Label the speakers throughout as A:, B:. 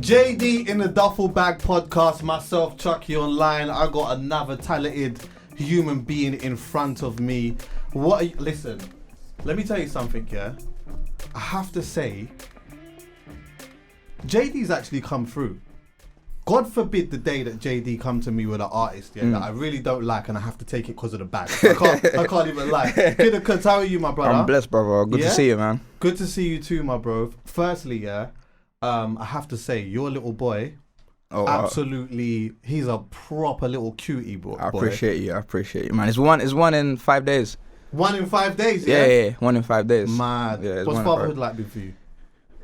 A: JD in the Duffle Bag podcast, myself, Chuckie online. I got another talented human being in front of me. Listen, let me tell you something, yeah? I have to say, JD's actually come through. God forbid the day that JD come to me with an artist, that I really don't like and I have to take it because of the bag. I can't even lie. Kida Kudz, how are you, my brother?
B: I'm blessed, brother. Good to see you, man.
A: Good to see you too, my bro. Firstly, I have to say, your little boy, absolutely, he's a proper little cutie, bro.
B: I appreciate you, man. It's one in 5 days.
A: 1 in 5 days,
B: yeah? 1 in 5 days.
A: Mad.
B: Yeah,
A: what's fatherhood like been for you?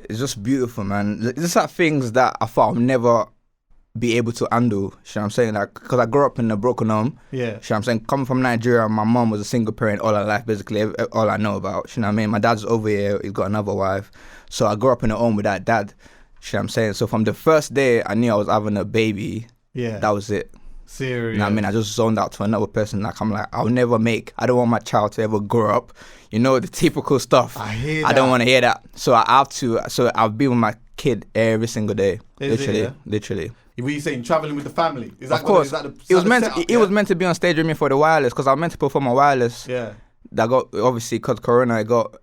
B: It's just beautiful, man. It's like things that I thought I'd never be able to undo. You know what I'm saying? Like, because I grew up in a broken home.
A: Yeah.
B: You know what I'm saying? Coming from Nigeria, my mom was a single parent all her life, basically, all I know about. You know what I mean? My dad's over here, he's got another wife. So I grew up in a home with that dad. You know what I'm saying? So from the first day I knew I was having a baby, that was it.
A: Serious.
B: You know what I mean? I just zoned out to another person. Like, I'm like, I don't want my child to ever grow up. You know, the typical stuff.
A: I hear that.
B: I don't want to hear that. So I'll be with my kid every single day. Literally.
A: Were you saying traveling with the family? Is that
B: of course. It was meant to be on stage with me for the wireless, because I was meant to perform on wireless.
A: Yeah.
B: That got, obviously, because Corona, it got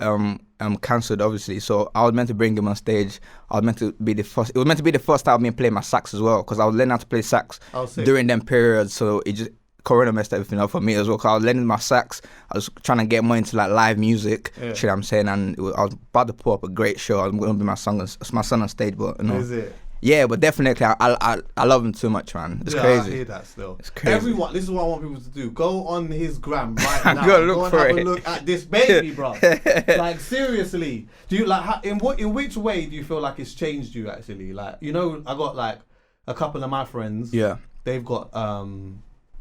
B: cancelled, obviously. So I was meant to bring him on stage. I was meant to be the first. It was meant to be the first time me playing my sax as well, because I was learning how to play sax during them periods. So it just, Corona messed everything up for me as well, because I was learning my sax. I was trying to get more into like live music, you know what I'm saying? And I was about to put up a great show. I was going to be my son on stage, but you know.
A: Is it?
B: Yeah, but definitely, I love him too much, man. It's crazy.
A: I hear that still.
B: It's crazy.
A: This is what I want people to do. Go on his gram right now.
B: Go and have
A: a look at this baby, bro. Like, seriously. Do you like, in which way do you feel like it's changed you, actually? Like, you know, I got like a couple of my friends.
B: Yeah.
A: They've got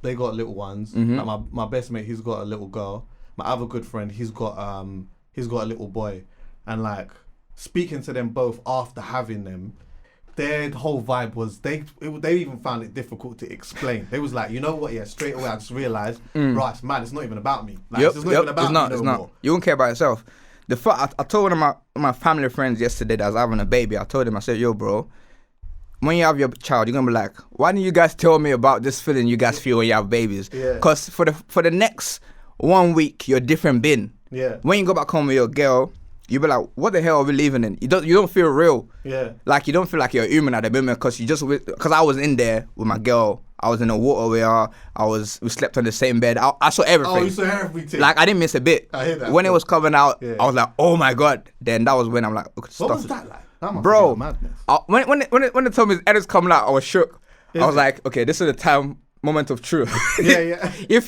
A: little ones.
B: Mm-hmm.
A: Like my best mate, he's got a little girl. My other good friend, he's got a little boy. And like, speaking to them both after having them, their whole vibe was they even found it difficult to explain. They was like, you know what? Yeah, straight away I just realized, right, it's mad. It's not even about me. Like, it's not even about me no more.
B: You won't care about yourself. I told one of my family friends yesterday that I was having a baby. I told him, I said, yo, bro, when you have your child, you're gonna be like, why didn't you guys tell me about this feeling you guys feel when you have babies? Because for the next 1 week, you're a different bin.
A: Yeah.
B: When you go back home with your girl, you be like, what the hell are we living in? You don't feel real.
A: Yeah.
B: Like, you don't feel like you're human at the moment, because I was in there with my girl. I was in the water with her. We slept on the same bed. I saw everything.
A: Oh, you saw everything.
B: Like, I didn't miss a bit.
A: I hear that.
B: When it was coming out, I was like, oh my God. Then that was when I'm like, okay,
A: what was that like? That must
B: bro,
A: be madness.
B: When they told me his edits coming out, I was shook. I was like, okay, this is the moment of truth.
A: Yeah.
B: If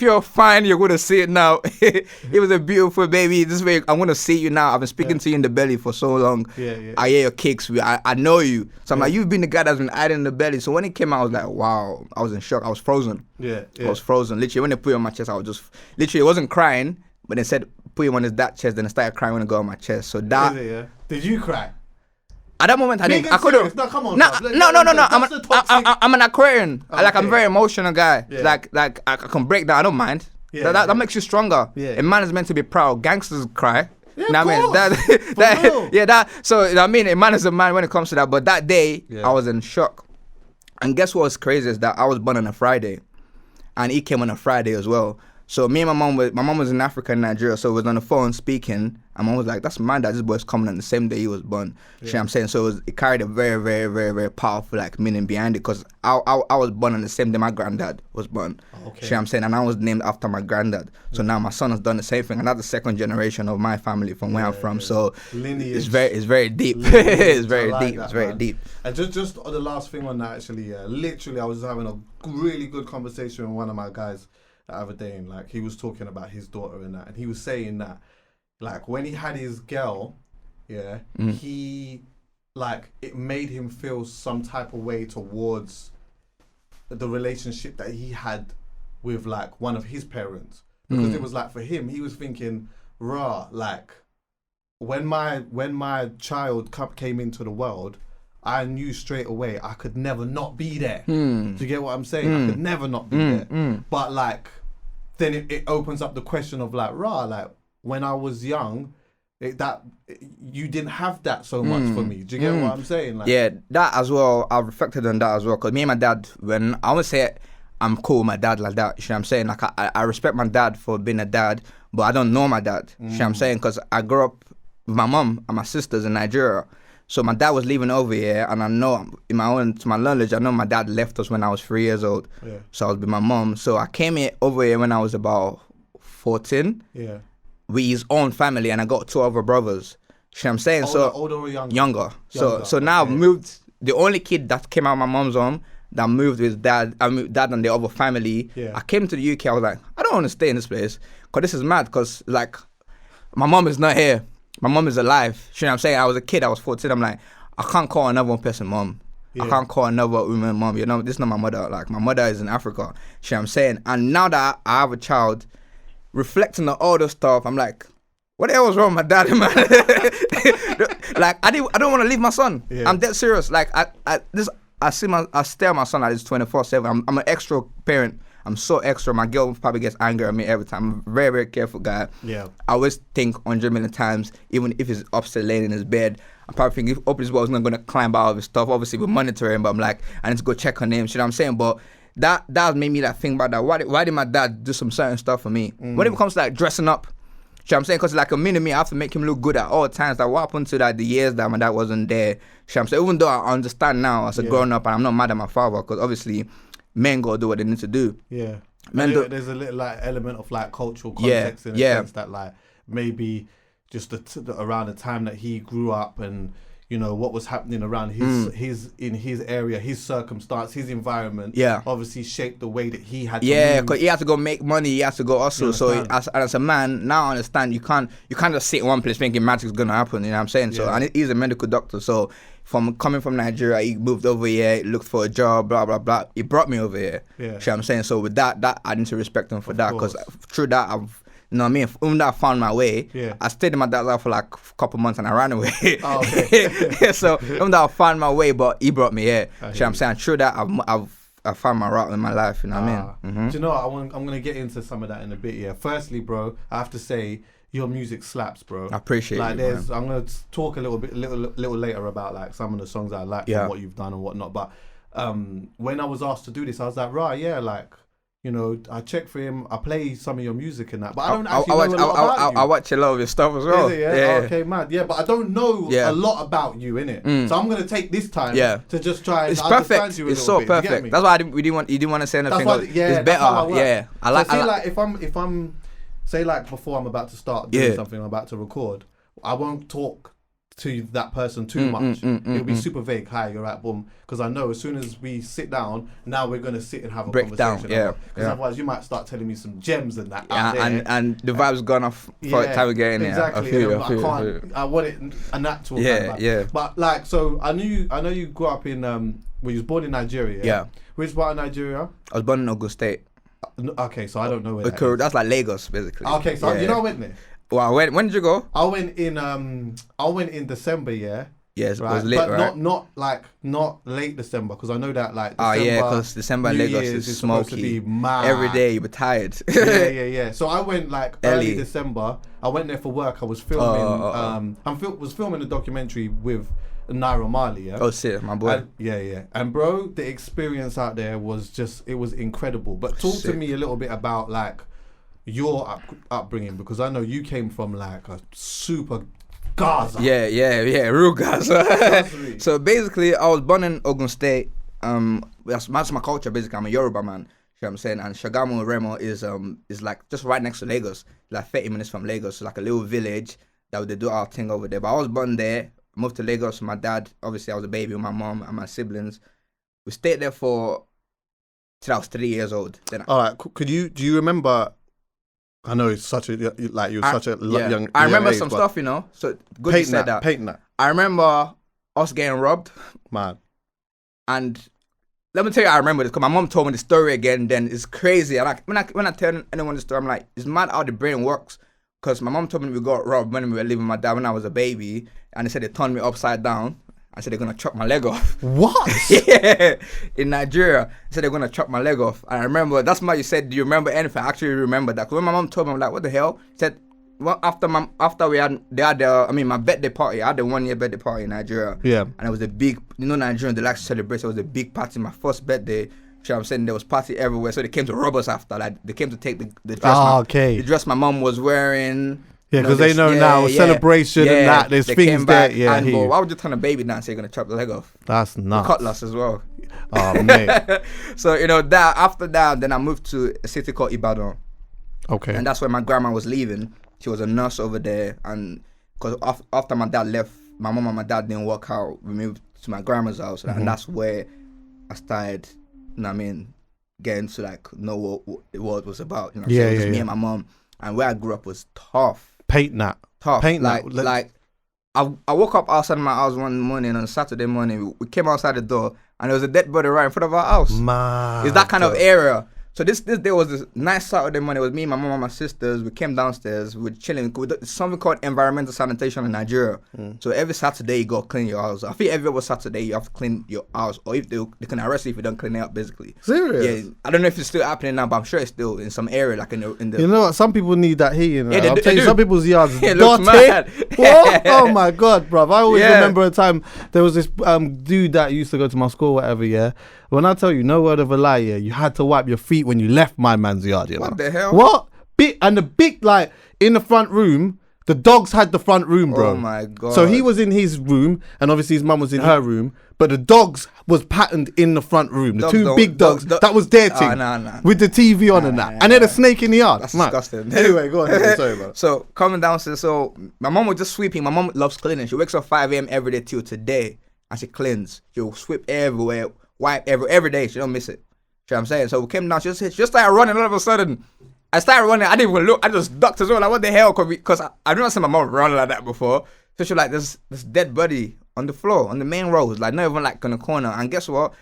B: you're fine, you're gonna see it now. It was a beautiful baby. This way, I'm gonna see you now. I've been speaking to you in the belly for so long.
A: Yeah.
B: I hear your kicks. I know you. So I'm like, you've been the guy that's been hiding in the belly. So when it came out, I was like, wow. I was in shock. I was frozen.
A: Yeah.
B: I was frozen. Literally, when they put it on my chest, I was just literally. I wasn't crying, but they said put him on that chest. Then I started crying when it got on my chest. So that.
A: Did you cry?
B: At that moment, I didn't. I couldn't.
A: No, come on.
B: No. I'm an Aquarian.
A: Okay.
B: I'm a very emotional guy.
A: Yeah.
B: Like I can break down. I don't mind. That makes you stronger.
A: Yeah.
B: A man is meant to be proud. Gangsters cry.
A: Yeah,
B: know what I mean? So I mean, a man is a man when it comes to that. But that day, I was in shock. And guess what was crazy is that I was born on a Friday, and he came on a Friday as well. So me and my mom was in Africa and Nigeria, so we was on the phone speaking, and mom was like, that's mad that this boy's coming on the same day he was born. You know what I'm saying? So it carried a very, very, very, very powerful like meaning behind it, because I was born on the same day my granddad was born.
A: Okay.
B: You know what I'm saying? And I was named after my granddad. So now my son has done the same thing, and that's the second generation of my family from where I'm from. So
A: lineage.
B: It's very deep. It's very
A: like
B: deep.
A: That,
B: it's very
A: man.
B: deep.
A: And just the last thing on that, actually, literally I was having a really good conversation with one of my guys the other day, and like he was talking about his daughter and that, and he was saying that like when he had his girl, he like it made him feel some type of way towards the relationship that he had with like one of his parents, because it was like for him, he was thinking, like when my child came into the world, I knew straight away I could never not be there. Do you get what I'm saying? I could never not be there. But like, then it opens up the question of like, like when I was young, you didn't have that so much for me. Do you get what I'm saying? Like,
B: yeah, that as well. I've reflected on that as well. Because me and my dad, when I would say I'm cool with my dad like that, you know what I'm saying? Like, I respect my dad for being a dad, but I don't know my dad. You know what I'm saying? Because I grew up with my mum and my sisters in Nigeria. So my dad was living over here, and I know, to my knowledge, I know my dad left us when I was 3 years old. Yeah. So I was with my mum. So I came over here when I was about 14. Yeah. With his own family, and I got 2 other brothers. You know what I'm saying?
A: Older or younger?
B: Younger. So now I've moved. The only kid that came out of my mom's home that moved with dad and the other family. Yeah. I came to the UK. I was like, I don't want to stay in this place because this is mad. Because like, my mom is not here. My mom is alive. You know what I'm saying? I was a kid. I was 14. I'm like, I can't call another one person mom. Yeah. I can't call another woman mom. You know, this is not my mother. Like, my mother is in Africa. You know what I'm saying? And now that I have a child, reflecting on all the stuff, I'm like, what the hell was wrong with my dad, man? Like, I don't want to leave my son. Yeah. I'm dead serious. Like, I stare at my son like this 24/7. I'm an extra parent. I'm so extra. My girl probably gets angry at me every time. I'm a very, very careful guy. Yeah. I always think 100 million times, even if he's upset laying in his bed, I'm probably thinking, if his well, he's not going to climb out of his stuff. Obviously, we monitor him, but I'm like, I need to go check on him. You know what I'm saying? But that made me like think about that. Why did my dad do some certain stuff for me? When it comes to like dressing up, you know what I'm saying? Because like a mini-me, I have to make him look good at all times. Like, what happened to like the years that my dad wasn't there? You know what I'm saying? Even though I understand now as a grown up, and I'm not mad at my father, because obviously men gotta do what they need to do. Yeah.
A: There's a little like element of like cultural context in a sense that like maybe just around the time that he grew up and you know what was happening around his in his area, his circumstance, his environment. Yeah. Obviously shaped the way that he had. Yeah,
B: because he had to go make money. He has to go hustle. So as a man, now I understand you can't just sit in one place thinking magic's gonna happen. You know what I'm saying? So and he's a medical doctor. So coming from Nigeria, he moved over here, looked for a job, blah blah blah. He brought me over here. Yeah. You know what I'm saying? So with that I need to respect him for that, because through that you know what I mean? Even though I found my way, I stayed in my dad's house for like a couple months and I ran away. Oh, okay. So even though I found my way, but he brought me here. You know what I'm saying? Through that I found my route in my life. You know what I mean? Mm-hmm.
A: Do you know what? I'm gonna get into some of that in a bit. Yeah. Firstly, bro, I have to say your music slaps, bro.
B: I appreciate it.
A: I'm gonna talk a little later about like some of the songs that I like and what you've done and whatnot. But when I was asked to do this, I was like, right, yeah, like. You know, I check for him. I play some of your music and that, but I don't actually know a lot about you.
B: I watch a lot of your stuff as well.
A: Is it, yeah? Oh, okay, mad. Yeah, but I don't know a lot about you, innit? So I'm gonna take this time to just try and understand you a little bit.
B: It's so perfect. That's why you didn't want to say anything. It's better. Yeah, I like.
A: If I'm say like before I'm about to start doing something, I'm about to record, I won't talk to that person too much. It'll be super vague. Hi, you're right, boom. Because I know as soon as we sit down, now we're gonna sit and have a conversation. Because otherwise you might start telling me some gems and that.
B: And the vibe's gone off for the time we get in.
A: Exactly. I want it a natural. Yeah. But like, so I know you grew up in well, you was born in Nigeria. Yeah. Which part of Nigeria?
B: I was born in Ogun State.
A: Okay, so I don't know where that is.
B: That's like Lagos, basically.
A: Okay, so you know I went there.
B: Well, when did you go?
A: I went in December, yeah.
B: Yes, right? It was late,
A: but right? not late December, because I know that like December,
B: because December in Lagos is smoky. To be mad. Every day you were tired.
A: yeah. So I went like early December. I went there for work. I was filming. Was filming a documentary with Naira Marley. Yeah.
B: Oh, shit, my boy.
A: And bro, the experience out there was it was incredible. But talk to me a little bit about like your upbringing, because I know you came from like a super Gaza.
B: Yeah, real Gaza. So basically, I was born in Ogun State. That's my culture. Basically, I'm a Yoruba man. You know what I'm saying? And Shagamu Remo is like just right next to Lagos, like 30 minutes from Lagos. So like a little village that they do our thing over there. But I was born there, moved to Lagos with my dad. Obviously, I was a baby with my mom and my siblings. We stayed there till I was 3 years old.
A: All right, do you remember? I know it's such a young.
B: I remember some stuff, you know. So good you said that.
A: Painting that.
B: I remember us getting robbed.
A: Man.
B: And let me tell you, I remember this because my mom told me the story again. Then it's crazy. And when I tell anyone the story, I'm like, it's mad how the brain works. Because my mom told me we got robbed when we were living with my dad when I was a baby, and they said they turned me upside down. I said they're gonna chop my leg off.
A: What?
B: Yeah, in Nigeria, they said they're gonna chop my leg off. And I remember that's why you said, do you remember anything? I actually remember that. Because when my mom told me, I'm like, what the hell? She said well, after my birthday party. I had the 1 year birthday party in Nigeria.
A: Yeah.
B: And it was a big, Nigerian, they like to celebrate. So it was a big party. My first birthday. So I'm saying there was party everywhere. So they came to rob us after. Like they came to take the dress. The dress my mom was wearing.
A: Yeah, because they know now celebration and that. There's things there. Yeah.
B: And why would you turn a baby dance? You're gonna chop the leg off.
A: That's nuts.
B: Cutlass as well.
A: Oh mate.
B: So that after that, then I moved to a city called Ibadan.
A: Okay.
B: And that's where my grandma was leaving. She was a nurse over there, and because after my dad left, my mom and my dad didn't work out. We moved to my grandma's house, and that's where I started. Getting to like know what the world was about. Me and my mom, and where I grew up was tough. Tough. Like I woke up outside my house one morning on a Saturday morning. We came outside the door, and there was a dead body right in front of our house. It's that kind of area. So this day was this nice Saturday morning. It was me, my mom, and my sisters. We came downstairs. We were chilling. It's something called environmental sanitation in Nigeria. So every Saturday you go clean your house. I think every other Saturday you have to clean your house, or if they can arrest you if you don't clean it up. Basically.
A: Serious?
B: Yeah. I don't know if it's still happening now, but I'm sure it's still in some area, like in the.
A: You know what? Some people need that heat. You know?
B: Yeah,
A: I'll tell you, some people's yards
B: dirty.
A: What? Oh my god, bruv! I always remember a time there was this dude that used to go to my school, whatever. Yeah. When I tell you, no word of a lie, you had to wipe your feet when you left my man's yard. You know?
B: What the hell?
A: What? And the big, like, in the front room, the dogs had the front room, bro.
B: Oh my god.
A: So he was in his room, and obviously his mum was in her room, but the dogs was patterned in the front room. The two big dogs, that was their thing. With the TV on and that. And then a snake in the yard.
B: That's disgusting.
A: Anyway, go on. Sorry, bro.
B: So, coming downstairs, so my mom was just sweeping. My mom loves cleaning. She wakes up 5 a.m. every day till today, and she cleans. She'll sweep everywhere. Wipe every day. She don't miss it. You know what I'm saying? So we came down. She just started running. All of a sudden, I started running. I didn't even look. I just ducked as well. Like, what the hell? Because I've never seen my mom run like that before. So she like, there's this dead body on the floor, on the main road. Like, not even like in the corner. And guess what?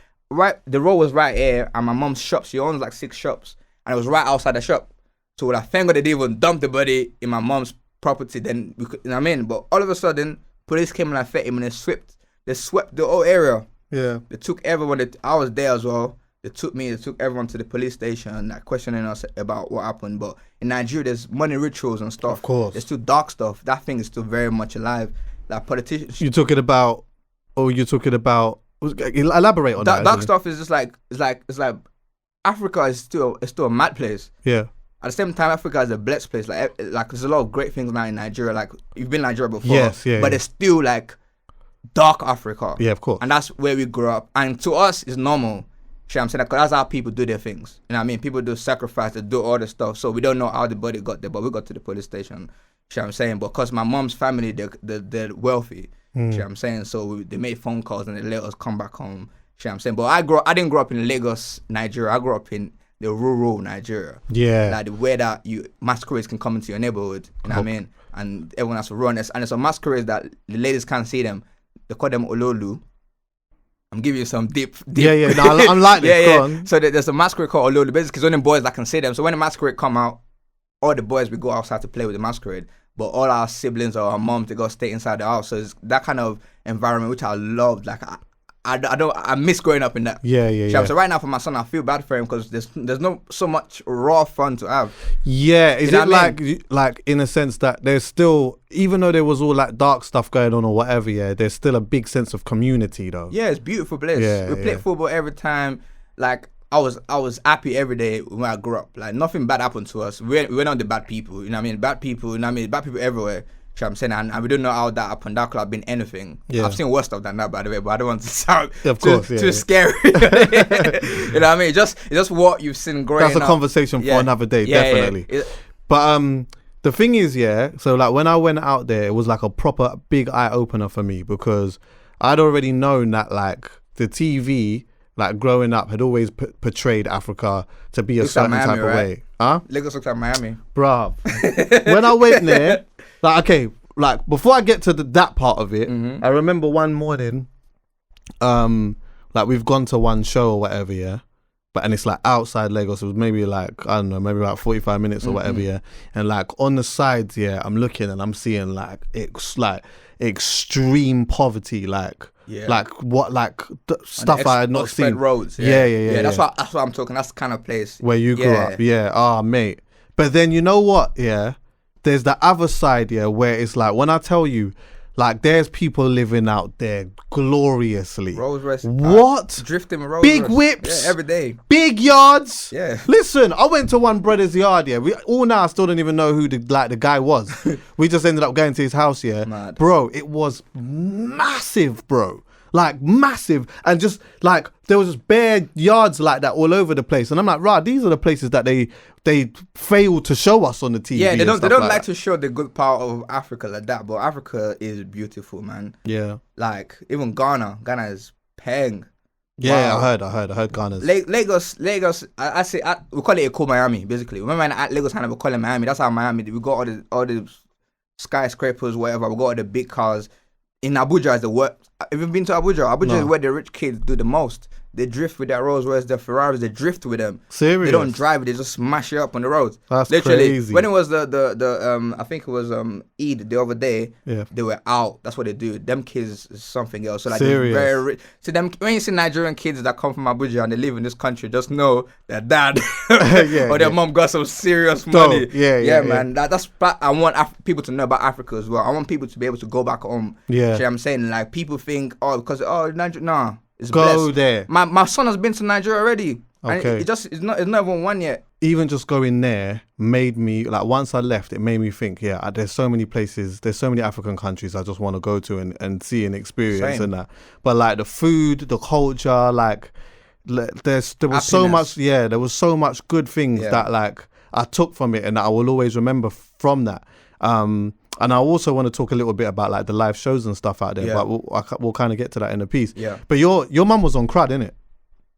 B: The road was right here. And my mom's shop, she owns like 6 shops. And it was right outside the shop. So like, thank God they didn't even dump the body in my mom's property. Then, we could, you know what I mean? But all of a sudden, police came in like 30 minutes, they swept the whole area.
A: Yeah.
B: They took everyone. I was there as well. They took everyone to the police station, like questioning us about what happened. But in Nigeria, there's money rituals and stuff.
A: Of course.
B: There's still dark stuff. That thing is still very much alive. Like politicians.
A: You're talking about elaborate on that.
B: Dark stuff is just like, it's like Africa is still a mad place.
A: Yeah.
B: At the same time, Africa is a blessed place. Like there's a lot of great things now in Nigeria. Like, you've been in Nigeria before.
A: Yes, yeah.
B: But it's still like dark Africa.
A: Yeah, of course.
B: And that's where we grew up. And to us, it's normal. You know what I'm saying? Because that's how people do their things. You know what I mean? People do sacrifice, they do all the stuff. So we don't know how the body got there, but we got to the police station. You know what I'm saying? Because my mom's family, they're wealthy. You know what I'm saying? So they made phone calls and they let us come back home. You know what I'm saying? But I didn't grow up in Lagos, Nigeria. I grew up in the rural Nigeria.
A: Yeah.
B: Like the way that masquerades can come into your neighborhood. You know what I mean? And everyone has to run. And it's a masquerades that the ladies can't see them. They call them Ololu. I'm giving you some deep.
A: Yeah. No, I'm like this. Go on.
B: So there's a masquerade called Ololu. Basically, it's only boys that can see them. So when the masquerade come out, all the boys, we go outside to play with the masquerade. But all our siblings or our moms, they go stay inside the house. So it's that kind of environment which I loved. Like I miss growing up in that.
A: Yeah.
B: So right now for my son, I feel bad for him because there's no so much raw fun to have.
A: Yeah, is it like in a sense that there's still, even though there was all that dark stuff going on or whatever, yeah, there's still a big sense of community though.
B: Yeah, it's beautiful place.
A: Yeah,
B: we played football every time. Like I was happy every day when I grew up. Like nothing bad happened to us. We're not the bad people. You know what I mean? Bad people. You know what I mean? Bad people everywhere. You know what I'm saying? And we don't know how that happened. That could have been anything. Yeah. I've seen worse stuff than that, by the way, but I don't want to sound too scary. You know what I mean? It's just what you've seen growing up.
A: That's a conversation for another day, definitely. Yeah. But the thing is, so like when I went out there, it was like a proper big eye opener for me because I'd already known that like the TV, like growing up, had always portrayed Africa to be a certain type of way. Huh?
B: Lagos looks like Miami.
A: Bruv. When I went there, like, okay, like before I get to that part of it, I remember one morning, like we've gone to one show or whatever, yeah, and it's like outside Lagos. It was maybe like, I don't know, maybe about 45 minutes or whatever, yeah, and like on the sides, yeah, I'm looking and I'm seeing like it's like extreme poverty, like stuff I had not seen.
B: Roads,
A: yeah.
B: That's what I'm talking. That's the kind of place
A: where you grew up, mate. But then you know what, yeah. there's the other side, yeah, where it's like, when I tell you, like, there's people living out there gloriously.
B: Rolls Royce.
A: What?
B: Drifting with Rolls
A: Big
B: Royce.
A: whips.
B: Yeah, every day.
A: Big yards.
B: Yeah.
A: Listen, I went to one brother's yard, yeah. We all now still don't even know who the guy was. We just ended up going to his house, yeah.
B: Mad.
A: Bro, it was massive, bro. Like, massive. And just, like, there was just bare yards like that all over the place. And I'm like, rah, these are the places that they fail to show us on the TV.
B: Yeah, they don't like
A: that.
B: to show the good part of Africa like that. But Africa is beautiful, man.
A: Yeah.
B: Like, even Ghana is peng.
A: Yeah,
B: Wow.
A: I heard Ghana's.
B: Lagos. I say we call it a cool Miami, basically. Remember in Lagos, we call it Miami. That's how Miami. We got all the skyscrapers, whatever. We got all the big cars. In Abuja is the worst. Have you been to Abuja? Abuja is where the rich kids do the most. They drift with their Rolls Royce, their Ferraris. They drift with them.
A: Serious?
B: They don't drive. They just smash it up on the road.
A: That's
B: literally
A: crazy.
B: When it was the I think it was Eid the other day.
A: Yeah.
B: They were out. That's what they do. Them kids is something else. So like
A: Serious?
B: they're very rich. So them when you see Nigerian kids that come from Abuja and they live in this country, just know their dad or their mom got some serious money.
A: Yeah,
B: man. That's I want people to know about Africa as well. I want people to be able to go back home.
A: Yeah.
B: You know what I'm saying? Like people think because Nigeria, nah. It's
A: Go
B: blessed.
A: there.
B: My son has been to Nigeria already.
A: Okay.
B: And it's not even one yet.
A: Even just going there made me, like, once I left, it made me think, there's so many places, there's so many African countries I just want to go to and see and experience.
B: Same.
A: And that. But like the food, the culture, like there was so much, there was so much good things that like I took from it and that I will always remember from that. And I also want to talk a little bit about like the live shows and stuff out there, but we'll kind of get to that in a piece.
B: Yeah.
A: But your mum was on crud, innit?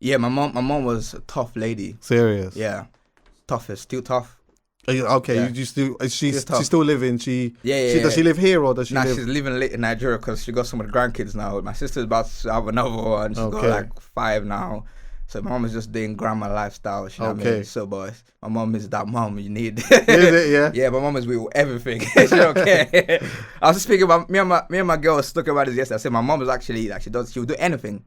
B: Yeah, my mom was a tough lady.
A: Serious.
B: Yeah, toughest, still tough.
A: Okay,
B: Yeah.
A: you still she's
B: tough.
A: still living. Does she live here or does she
B: Nah,
A: live?
B: she's living late in Nigeria because she got some of the grandkids now. My sister's about to have another one. She's got like 5 now. So my mom is just doing grandma lifestyle. You know what I mean? So, boys, my mom is that mom you need.
A: Is it? Yeah.
B: Yeah, my mom is with everything. She don't care. I was just speaking about me and my girl was talking about this yesterday. I said my mom is actually like she'll do anything.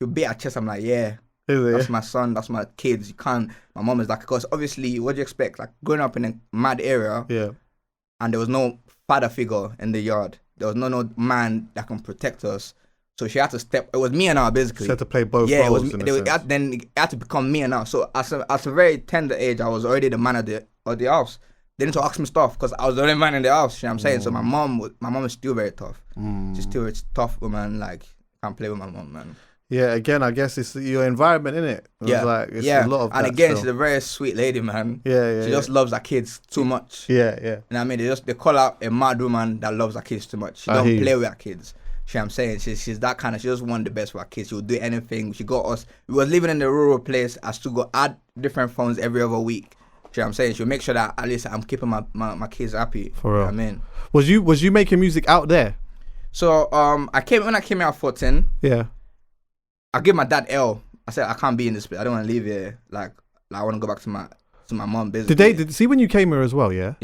B: She'll beat her chest. I'm like, yeah. That's my son, that's my kids. You can't. My mom is like, because obviously, what do you expect? Like growing up in a mad area, and there was no father figure in the yard. There was no man that can protect us. So she had to step. It was me and her basically.
A: She had to play both roles.
B: Yeah, then it had to become me and her. So at a very tender age, I was already the man of the house. They didn't ask me stuff because I was the only man in the house. You know what I'm saying? So my mom is still very tough. She's still a tough woman. Like can't play with my mom, man.
A: Yeah, again, I guess it's your environment, innit? It's a lot of
B: and
A: that
B: again,
A: still.
B: she's a very sweet lady, man.
A: She
B: just loves her kids too much.
A: Yeah.
B: You know what I mean? They call her a mad woman that loves her kids too much. She don't play with her kids. You know what I'm saying? She's that kind of, she just want the best for her kids. She will do anything. She got us. We was living in the rural place. I still go add different phones every other week. You know what I'm saying? She'll make sure that at least I'm keeping my kids happy.
A: For real.
B: You know what I mean?
A: Was you making music out there?
B: So when I came out at 14, I gave my dad L. I said I can't be in this place. I don't want to leave here. Like I want to go back to my mom business.
A: Did see when you came here as well? Yeah.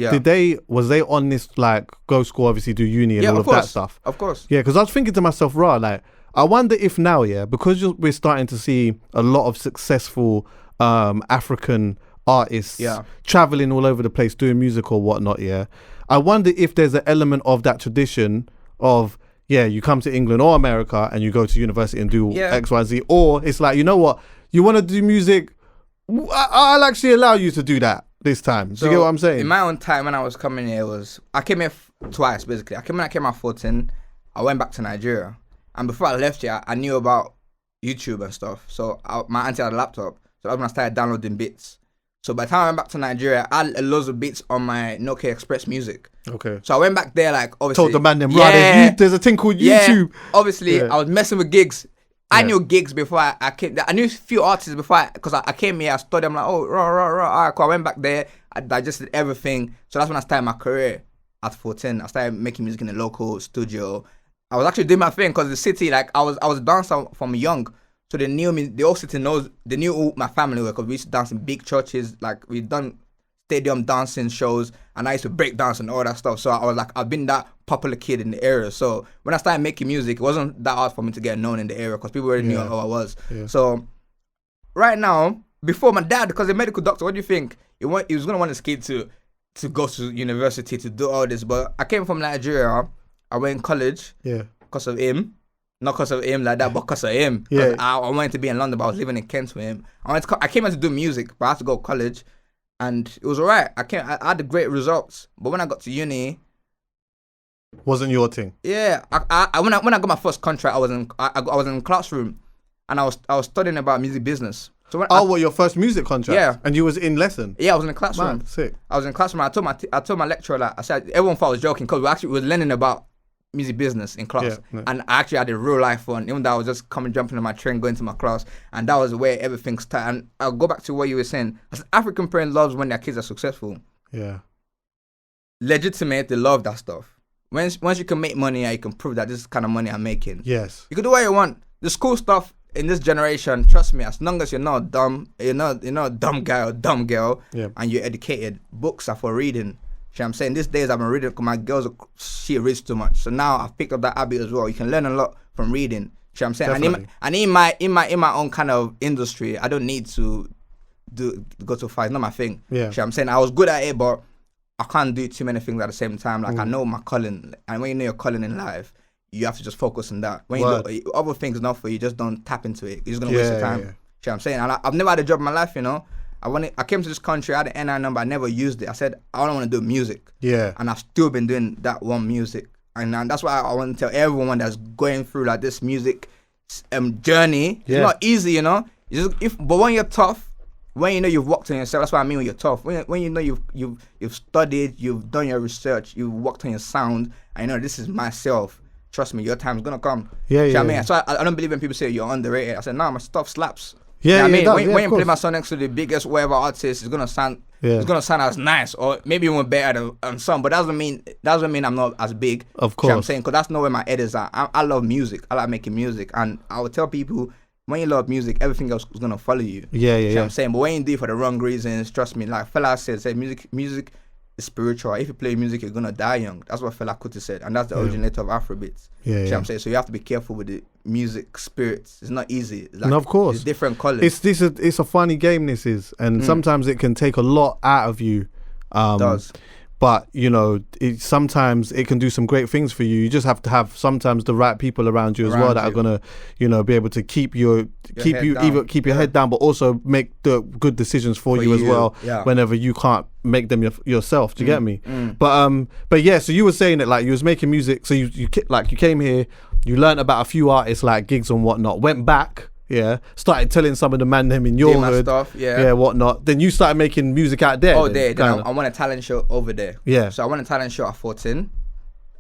A: Was they on this like go school, obviously do uni and all of that stuff?
B: Of course.
A: Yeah, because I was thinking to myself, like I wonder if now, because we're starting to see a lot of successful African artists traveling all over the place doing music or whatnot. Yeah, I wonder if there's an element of that tradition of. Yeah, you come to England or America and you go to university and do X, Y, Z. Or it's like, you know what? You want to do music? I'll actually allow you to do that this time. Do you get what I'm saying?
B: In my own time when I was coming here, I came here twice, basically. I came out 14. I went back to Nigeria. And before I left here, I knew about YouTube and stuff. So my auntie had a laptop. So that's when I started downloading beats. So by the time I went back to Nigeria, I had loads of beats on my Nokia Express Music.
A: Okay.
B: So I went back there, like, obviously.
A: Told the man them, there's a thing called YouTube.
B: Obviously, I was messing with gigs. I knew gigs before I came. I knew a few artists before, because I came here, I studied, I'm like, all right, cool. I went back there, I digested everything. So that's when I started my career at 14. I started making music in the local studio. I was actually doing my thing, because the city, like, I was a dancer from young. So they knew me, the whole city they knew who my family were, because we used to dance in big churches, like we've done stadium dancing shows, and I used to break dance and all that stuff. So I was like, I've been that popular kid in the area. So when I started making music, it wasn't that hard for me to get known in the area, because people already knew who I was. Yeah. So right now, before my dad, because a medical doctor, what do you think? He was going to want his kid to to go to university to do all this. But I came from Nigeria. I went in college.
A: Yeah.
B: Because of him. Not because of him like that, but because of him.
A: Yeah.
B: I wanted to be in London, but I was living in Kent with him. I came here to do music, but I had to go to college. And it was alright. I had great results. But when I got to uni,
A: wasn't your thing.
B: Yeah. When I got my first contract, I was in the classroom, and I was studying about music business. So when
A: your first music contract?
B: Yeah.
A: And you was in lesson?
B: Yeah, I was in the classroom.
A: Man, sick.
B: I was in the classroom. I told my lecturer that I said everyone thought I was joking because we were learning about music business in class, and I actually had a real life fun. Even though I was just jumping on my train, going to my class, and that was where everything started. And I'll go back to what you were saying. I said, African parents love when their kids are successful.
A: Yeah.
B: Legitimate, they love that stuff. Once you can make money, and you can prove that this is the kind of money I'm making.
A: Yes.
B: You can do what you want. The school stuff in this generation, trust me, as long as you're not dumb, you're not a dumb guy or dumb girl, and you're educated, books are for reading. You know what I'm saying? These days I've been reading because my girls, she reads too much. So now I've picked up that habit as well. You can learn a lot from reading. You know what I'm saying?
A: Definitely.
B: And in my own kind of industry, I don't need to go too far. It's not my thing.
A: Yeah.
B: You know what I'm saying? I was good at it, but I can't do too many things at the same time. Like I know my calling, and when you know your calling in life, you have to just focus on that. When you know other things not for you, just don't tap into it. You're just gonna waste your time. You know what I'm saying? And I've never had a job in my life, you know. I came to this country, I had an NI number, I never used it. I said, I don't want to do music.
A: Yeah.
B: And I've still been doing that one music. And that's why I want to tell everyone that's going through like this music journey. It's not easy, you know. But when you're tough, when you know you've worked on yourself, that's what I mean when you're tough. When you know you've studied, you've done your research, you've worked on your sound, and you know this is myself. Trust me, your time's gonna come.
A: Yeah,
B: you know
A: yeah.
B: what I mean? So I don't believe when people say you're underrated. I said, nah, my stuff slaps.
A: Yeah,
B: you know what I mean? When you
A: of
B: play
A: course.
B: my song next to the biggest whatever artist, it's gonna sound as nice, or maybe even better than some. But that doesn't mean I'm not as big.
A: Of course.
B: You know what I'm saying? Because that's not where my head is at. I love music. I like making music, and I would tell people when you love music, everything else is gonna follow you.
A: Yeah,
B: You know what I'm saying? But when you do it for the wrong reasons, trust me. Like Fela said music is spiritual. If you play music, you're gonna die young. That's what Fela Kudz said, and that's the originator of Afrobeats. You know what I'm saying? So you have to be careful with the music spirits. It's not easy. It's like,
A: and of course,
B: it's different colors.
A: It's a funny game. This is, and sometimes it can take a lot out of you.
B: It does.
A: But you know, sometimes it can do some great things for you. You just have to have sometimes the right people around you as well that are gonna, you know, be able to keep your head down, but also make the good decisions for you as well.
B: Yeah.
A: Whenever you can't make them yourself. Do you get me? But yeah. So you were saying that like you was making music. So you came here, you learned about a few artists like gigs and whatnot. Went back. Yeah, started telling some of the man them in your hood,
B: stuff, yeah,
A: whatnot. Then you started making music out there.
B: Then I won a talent show over there.
A: Yeah.
B: So I won a talent show at 14.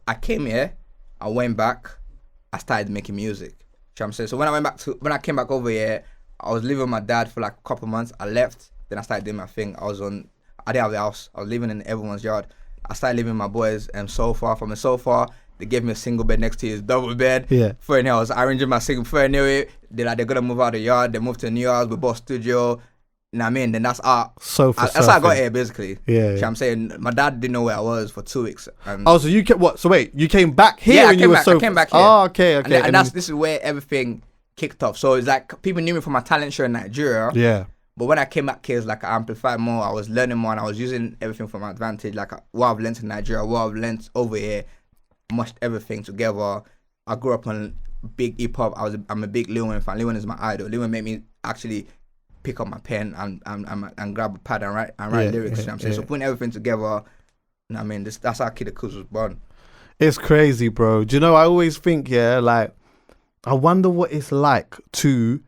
B: I came here, I went back, I started making music. You know what I'm saying? So when I came back over here, I was living with my dad for like a couple months. I left, then I started doing my thing. I didn't have a house. I was living in everyone's yard. I started living with my boys sofa. From a sofa, they gave me a single bed next to his double bed.
A: Yeah.
B: For now, I was arranging my single for anyway. They're gonna move out of the yard. They moved to a new house. We bought studio. You know what I mean? Then that's how I got here basically.
A: Yeah.
B: You know what I'm saying? My dad didn't know where I was for 2 weeks. And
A: so you kept what? So wait, you came back here?
B: Yeah,
A: I
B: came back here.
A: Oh, okay.
B: And this is where everything kicked off. So it's like people knew me from my talent show in Nigeria.
A: Yeah.
B: But when I came back here, it's like I amplified more. I was learning more, and I was using everything for my advantage. Like what I've learned in Nigeria, what I've learned over here, mushed everything together. I grew up on big hip hop. I'm a big Lil Wayne fan. Lil Wayne is my idol. Lil Wayne made me actually pick up my pen and grab a pad and write lyrics. You know what I'm saying? So putting everything together, you know what I mean, that's how Kida Kudz was born.
A: It's crazy, bro. Do you know? I always think, like, I wonder what it's like to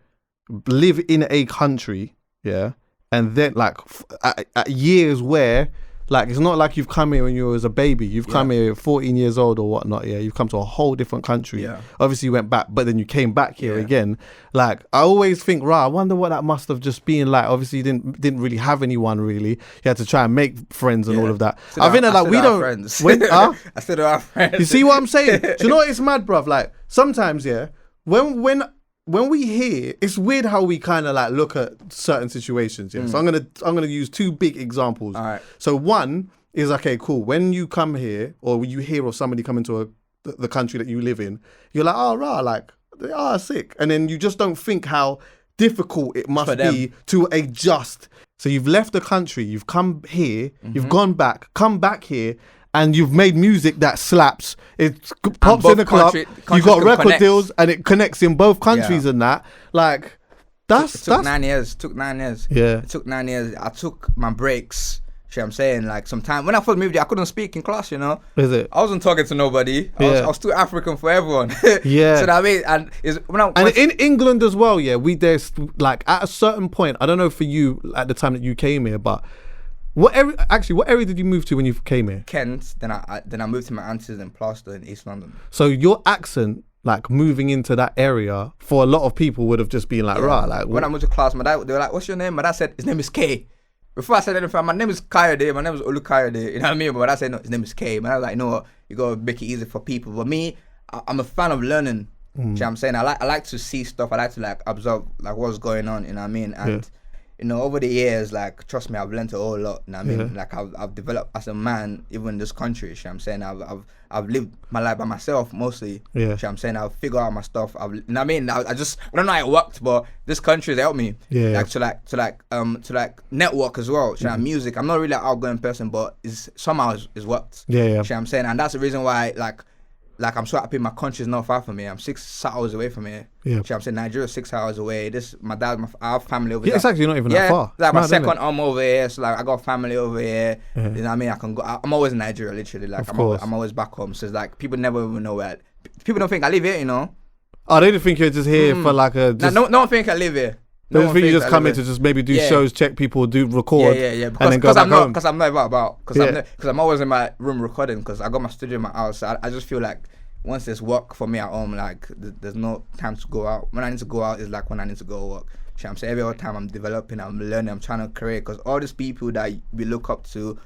A: live in a country, and then like at years where. Like, it's not like you've come here when you was a baby. You've come here 14 years old or whatnot, You've come to a whole different country.
B: Yeah.
A: Obviously, you went back, but then you came back here again. Like, I always think, I wonder what that must have just been like. Obviously, you didn't really have anyone, really. You had to try and make friends and all of that. I think that, like, we don't...
B: Friends. I still don't have friends.
A: You see what I'm saying? Do you know what? It's mad, bruv. Like, sometimes, when we hear, it's weird how we kind of like look at certain situations. So I'm gonna use two big examples.
B: All right.
A: So one is, okay, cool. When you come here or you hear of somebody coming to the country that you live in, you're like, oh, rah, like they are sick, and then you just don't think how difficult it must be to adjust. So you've left the country, you've come here, you've gone back, come back here, and you've made music that slaps. It pops in the club. You got record deals, and it connects in both countries and that. Like,
B: it took 9 years. Took 9 years.
A: Yeah.
B: It took 9 years. I took my breaks. See what I'm saying? Like, sometimes when I first moved here, I couldn't speak in class, you know?
A: Is it?
B: I wasn't talking to nobody. I was too African for everyone.
A: Yeah.
B: So that I mean, and
A: in England as well, yeah, there's like at a certain point, I don't know for you at the time that you came here, but what area did you move to when you came here?
B: Kent. Then I moved to my aunties in Plaistow in East London.
A: So your accent, like moving into that area, for a lot of people would have just been like, rah. Like,
B: when I moved to class, my dad, they were like, "What's your name?" My dad said, "His name is K." Before I said anything, my name is Kayode, my name is Olu Kayode, you know what I mean? But when I said, no, his name is K, man, I was like, you know what, you gotta make it easy for people. But me, I'm a fan of learning, you know what I'm saying? I like to see stuff, I like to like observe like what's going on, you know what I mean? And, you know, over the years, like, trust me, I've learned a whole lot, you know what I mean? Like, I've developed as a man, even in this country, you know what I'm saying? I've lived my life by myself mostly, you know what I'm saying? I've figured out my stuff, you know what I mean? I don't know how it worked, but this country has helped me, to network as well, you know, music. I'm not really an outgoing person, but somehow it's worked, you know what I'm saying? And that's the reason why, like I'm so happy my country is not far from me. I'm 6 hours away from here. Yeah. I'm saying Nigeria is 6 hours away. My dad, I have family over there.
A: It's actually not even that far.
B: Like my second arm over here. So like I got family over here. You know what I mean? I can go. I'm always in Nigeria, literally. Like I'm always back home. So it's like people never even know where. People don't think I live here, you know.
A: Oh, they don't think you're just here for like a.
B: No one think I live here.
A: They just think you just come in to just maybe do shows, check people, record, and then go back home.
B: Because I'm not about. Because I'm always in my room recording. Because I got my studio in my house. So I just feel like once there's work for me at home, like there's no time to go out. When I need to go out is like when I need to go work. You know I'm saying? Every other time I'm developing, I'm learning, I'm trying to create. Because all these people that we look up to,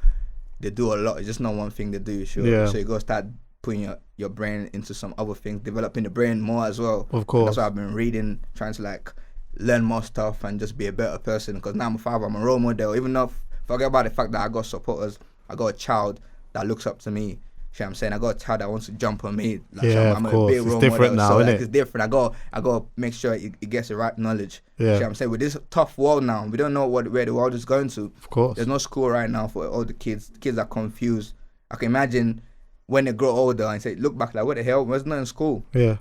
B: they do a lot. It's just not one thing they do. Sure. Yeah. So you go start putting your brain into some other things, developing the brain more as well.
A: Of course.
B: And that's why I've been reading, trying to like learn more stuff and just be a better person. Because now I'm a father, I'm a role model. Even though forget about the fact that I got supporters, I got a child that looks up to me. You know what I'm saying? I got a child that wants to jump on me. Like,
A: I'm
B: of course.
A: It's different
B: model,
A: now,
B: so,
A: isn't
B: like,
A: it?
B: It's different. I got to make sure it gets the right knowledge.
A: Yeah.
B: You know what I'm saying? With this tough world now, we don't know where the world is going to.
A: Of course.
B: There's no school right now for all the kids. The kids are confused. I can imagine when they grow older and say, look back, like, what the hell? There's not in school.
A: Yeah.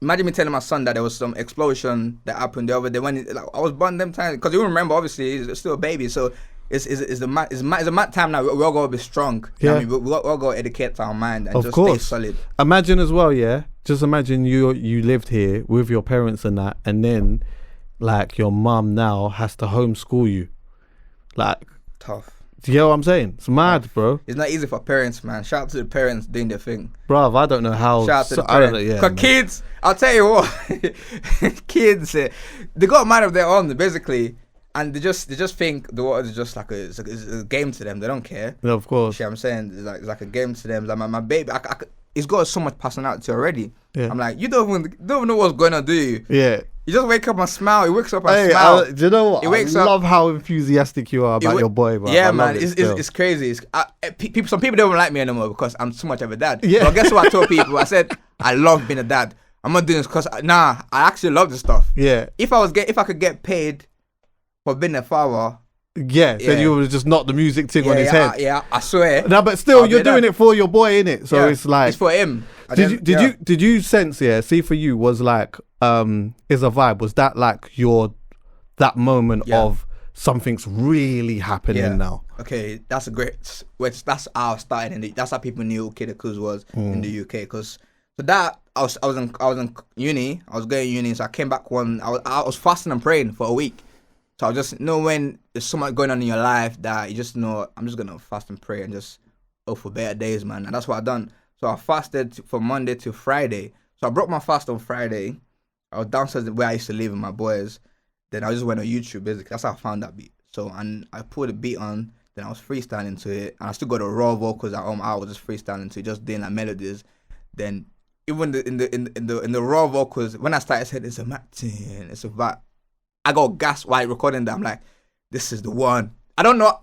B: Imagine me telling my son that there was some explosion that happened the other day when I was born them times. Because you remember, obviously, he's still a baby. So it's a mad time now. We're all going to be strong.
A: Yeah.
B: I mean, we're all going to educate our mind and just stay solid.
A: Imagine as well, yeah. Just imagine you lived here with your parents and that, and then like your mum now has to homeschool you. Like,
B: tough.
A: Do you know what I'm saying? It's mad, bro.
B: It's not easy for parents, man. Shout out to the parents doing their thing.
A: Bruv, I don't know how.
B: Shout out to the parents. Because kids, I'll tell you what, kids, they got a mind of their own, basically. And they just think the world is just like it's a game to them. They don't care.
A: Yeah, of course.
B: You know what I'm saying? It's like a game to them. Like my baby, he's got so much personality already. Yeah. I'm like, you don't even know what's going on, do you?
A: Yeah.
B: You just wake up and smile. He wakes up and smile.
A: Do you know what? I love how enthusiastic you are about your boy, bro.
B: Yeah, man. It's crazy. Some people don't like me anymore because I'm too much of a dad.
A: Yeah.
B: But guess what I told people? I said, I love being a dad. I'm not doing this because, I actually love this stuff.
A: Yeah.
B: If I could get paid for being a father,
A: then you would just knock the music thing on his head.
B: I swear.
A: No, but still, you're doing it for your boy, innit? So it's like,
B: it's for him.
A: Did you sense? See, for you was like is a vibe. Was that like that moment of something's really happening now?
B: Okay, that's a great. That's how I started, that's how people knew Kida Kudz was in the UK. Because for that, I was in uni. I was going to uni, so I came back I was fasting and praying for a week. So I just know when there's so much going on in your life that you just know, I'm just going to fast and pray and just hope for better days, man. And that's what I done. So I fasted from Monday to Friday. So I broke my fast on Friday. I was downstairs where I used to live with my boys. Then I just went on YouTube, basically. That's how I found that beat. So, and I put the beat on, then I was freestyling to it. And I still got the raw vocals at home. I was just freestyling to it, just doing like melodies. Then even in the raw vocals, when I started saying, it's a mad thing, it's a vibe. I got gas while recording that. I'm like, this is the one. I don't know.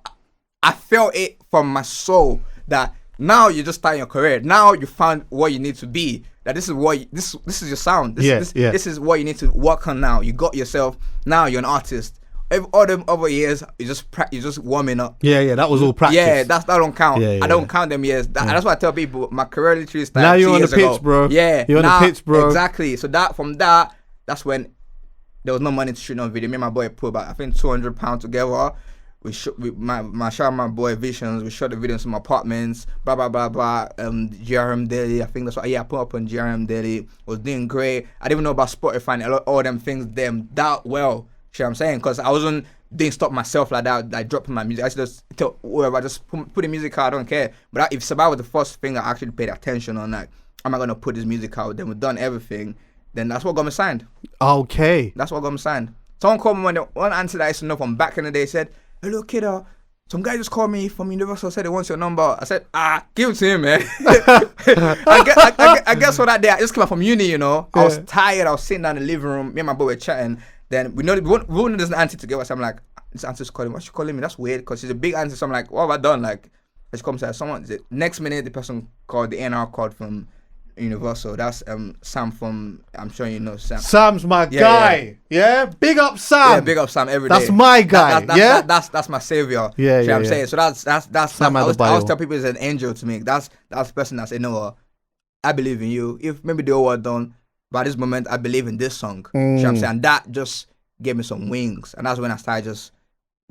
B: I felt it from my soul that now you're just starting your career. Now you found what you need to be. That this is your sound. This is what you need to work on now. You got yourself. Now you're an artist. all them other years, you just warming up.
A: Yeah, that was all practice.
B: Yeah, that don't count.
A: Yeah,
B: I don't count them years. That's why I tell people my career literally started
A: Now you're
B: 2
A: on the
B: years ago.
A: pitch, bro.
B: Yeah,
A: you're on the pitch, bro.
B: Exactly. So that's when there was no money to shoot no video. Me and my boy put about, I think, £200 together. We shot my boy Visions. We shot the videos in my apartments. Blah blah blah blah. GRM Daily. I think that's what. Yeah, I put up on GRM Daily. Was doing great. I didn't even know about Spotify and all them things that well. See what I'm saying? Because I didn't stop myself like that. Like dropping my music. I just tell whoever, just put the music out. I don't care. But if Survival was the first thing I actually paid attention on, like, am I gonna put this music out? Then we've done everything. Then that's what got me signed.
A: Okay.
B: That's what got me signed. Someone called me one answer that I used to know from back in the day said, "Hello, Kida. Some guy just called me from Universal, said he wants your number." I said, give it to him, man. I guess for that day, I just came out from uni, you know. I was tired. I was sitting down in the living room. Me and my boy were chatting. Then we wouldn't just answer together. So I'm like, this answer's calling. What's she calling me? That's weird because she's a big answer. So I'm like, what have I done? Like, she comes to the next minute, the person called the NR called from Universal. That's Sam from, I'm sure you know Sam.
A: Sam's my guy. Yeah. Big up Sam.
B: Yeah, big up Sam every day.
A: That's my guy.
B: That's my savior.
A: Yeah,
B: you know what I'm saying? So that's
A: Sam.
B: I always tell people he's an angel to me. That's the person that say, no, I believe in you. If maybe the whole world don't, by this moment I believe in this song. You know what I'm saying? And that just gave me some wings. And that's when I started just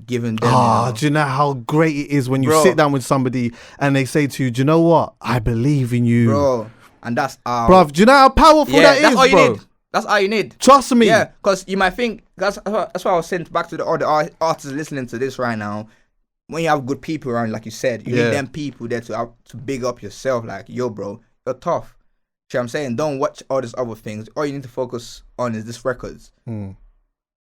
B: giving them.
A: Do you know how great it is when you sit down with somebody and they say to you, do you know what? I believe in you.
B: Bro. And that's
A: bruv, do you know how powerful that
B: that's
A: is,
B: all you
A: bro?
B: need. That's all you need.
A: Trust me.
B: Yeah, because you might think that's why I was saying back to all the artists listening to this right now. When you have good people around, like you said, you need them people there to big up yourself. Like, yo, bro, you're tough. See what I'm saying? Don't watch all these other things. All you need to focus on is this records.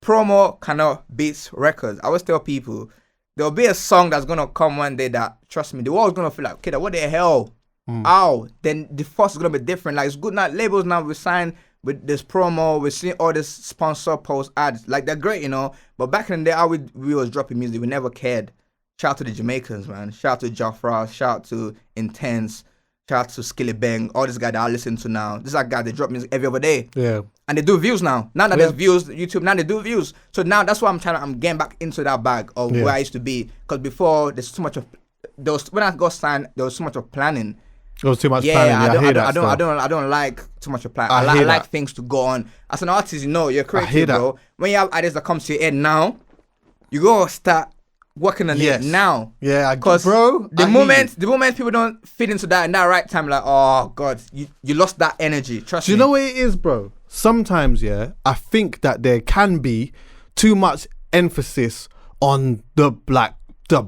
B: Promo cannot beat records. I always tell people there'll be a song that's gonna come one day that, trust me, the world's gonna feel like, okay, what the hell? Then the first is gonna be different. Like, it's good now. Labels now we sign with this promo. We're seeing all this sponsor post ads. Like, they're great, you know. But back in the day, how we was dropping music, we never cared. Shout out to the Jamaicans, man. Shout out to Jafra. Shout out to Intense. Shout out to Skilly Bang. All these guys that I listen to now. This is a guy they drop music every other day.
A: Yeah.
B: And they do views now. Now that there's views, YouTube, now they do views. So now that's why I'm getting back into that bag of where I used to be. Because before, there's too much of, when I got signed, there was so much of planning.
A: There was too much planning.
B: I don't like too much of planning. I like things to go on. As an artist, you know, you're creative, bro. When you have ideas that come to your head now, you go start working on it now.
A: Yeah, bro.
B: The moment people don't fit into that in that right time, like, oh God, you lost that energy. Trust me.
A: Do you know what it is, bro? Sometimes, I think that there can be too much emphasis on the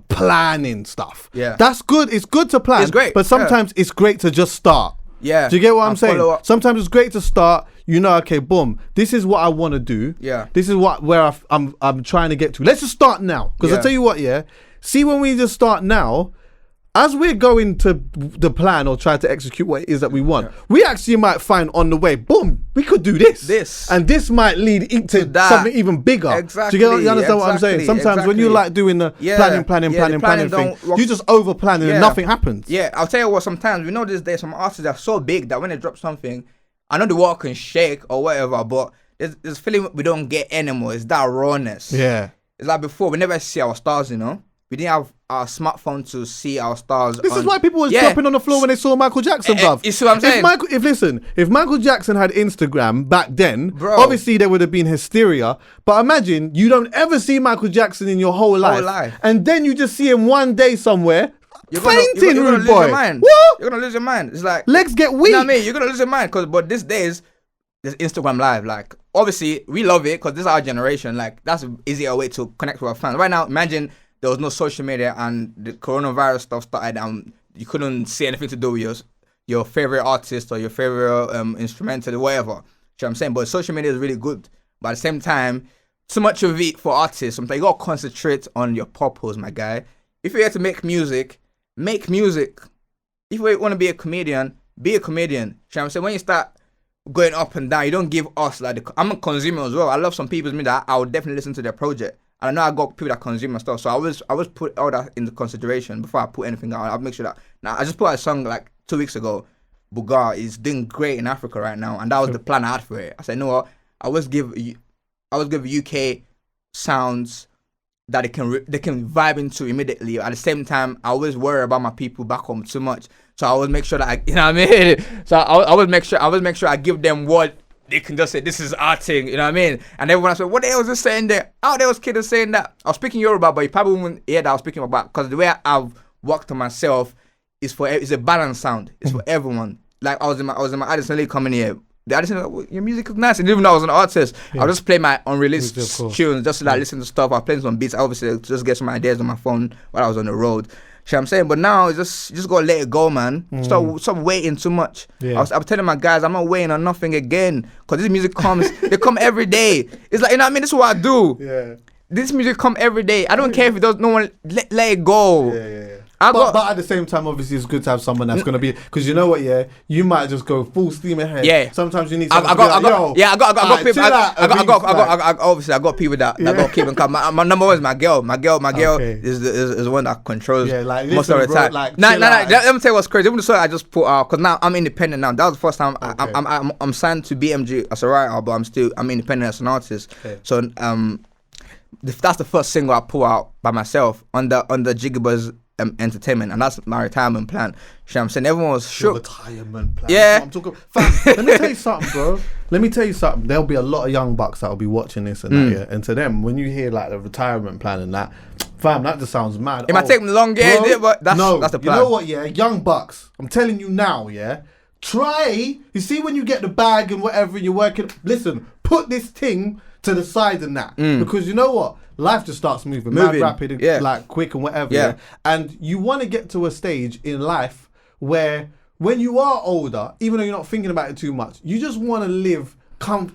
A: planning stuff.
B: Yeah.
A: That's good. It's good to plan.
B: It's great.
A: But sometimes it's great to just start.
B: Yeah.
A: Do you get what I'm saying? Sometimes it's great to start. You know, okay, boom. This is what I want to do.
B: Yeah.
A: This is where I'm trying to get to. Let's just start now. Because I tell you what, see, when we just start now, as we're going to the plan or try to execute what it is that we want, we actually might find on the way, boom, we could do this. And this might lead into something even bigger.
B: Exactly.
A: Do you understand what I'm saying? Sometimes when you like doing the planning thing, you just over plan and nothing happens.
B: Yeah, I'll tell you what, sometimes we know there's some artists are so big that when they drop something, I know the world can shake or whatever, but there's this feeling we don't get anymore. It's that rawness.
A: Yeah.
B: It's like before, we never see our stars, you know? We didn't have our smartphone to see our stars.
A: This is why people was dropping on the floor when they saw Michael Jackson, bruv.
B: You see what I'm saying?
A: If Michael Jackson had Instagram back then,
B: bro,
A: obviously there would have been hysteria. But imagine you don't ever see Michael Jackson in your whole life. And then you just see him one day somewhere fainting, rude boy. What?
B: You're gonna lose your mind. It's like
A: legs get weak.
B: You know what I mean? You're gonna lose your mind but these days there's Instagram Live. Like, obviously we love it because this is our generation. Like, that's an easier way to connect with our fans. Right now, imagine there was no social media and the coronavirus stuff started and you couldn't see anything to do with your favorite artist or your favorite instrumental or whatever. You know what I'm saying? But social media is really good. But at the same time, too much of it for artists. Sometimes you gotta concentrate on your purpose, my guy. If you're here to make music, make music. If you want to be a comedian, be a comedian. You know what I'm saying? When you start going up and down, you don't give us like I'm a consumer as well. I love some people that I would definitely listen to their project. And I know I got people that consume my stuff, so I always put all that into consideration before I put anything out. I'll make sure that. Now I just put out a song like 2 weeks ago. Bugar is doing great in Africa right now, and that was the plan I had for it. I said, no, I always give UK sounds that they can vibe into immediately. At the same time, I always worry about my people back home too much. So I always make sure that you know what I mean. So I always make sure I give them what they can just say. This is our thing, you know what I mean. And everyone else said, what the hell was this saying there? Oh, there was Kida saying that. I was speaking Yoruba, but you probably wouldn't hear that I was speaking about because the way I've worked on myself is it's a balanced sound. It's for everyone. Like I was in my Addison Lee coming here. The Addison, your music is nice. And even though I was an artist, I'll just play my unreleased tunes just to like listen to stuff. I was playing some beats, obviously, just get some ideas on my phone while I was on the road. You know what I'm saying? But now it's just you just gotta let it go, man. Stop waiting too much. I was telling my guys I'm not waiting on nothing again. Cause this music comes, they come every day. It's like, you know what I mean? This is what I do.
A: Yeah.
B: This music come every day. I don't care if it does no one let it go.
A: Yeah. But at the same time, obviously, it's good to have someone that's gonna be, because you know what, you might just go full steam ahead.
B: Yeah.
A: Sometimes you need. I got
B: people. Obviously, I got people that got keep and come. My number one is my girl. My girl is the one that controls most of the time. Let me tell you what's crazy. Even the song I just put out, because now I'm independent now. That was the first time I'm signed to BMG as a writer, but I'm independent as an artist. Okay. So that's the first single I put out by myself under Jiggabuzz Entertainment, and that's my retirement plan. You know what I'm saying? Everyone was shook.
A: Retirement plan.
B: Yeah.
A: I'm talking. Let me tell you something, bro. Let me tell you something. There'll be a lot of young bucks that'll be watching this and that, yeah. And to them, when you hear like the retirement plan and that, fam, that just sounds mad.
B: It might take me long, but that's the plan.
A: You know what, young bucks. I'm telling you now, try. You see, when you get the bag and whatever you're working, listen, put this thing to the side and that, because you know what. Life just starts moving mad rapid, like quick and whatever. Yeah. And you want to get to a stage in life where when you are older, even though you're not thinking about it too much, you just want to live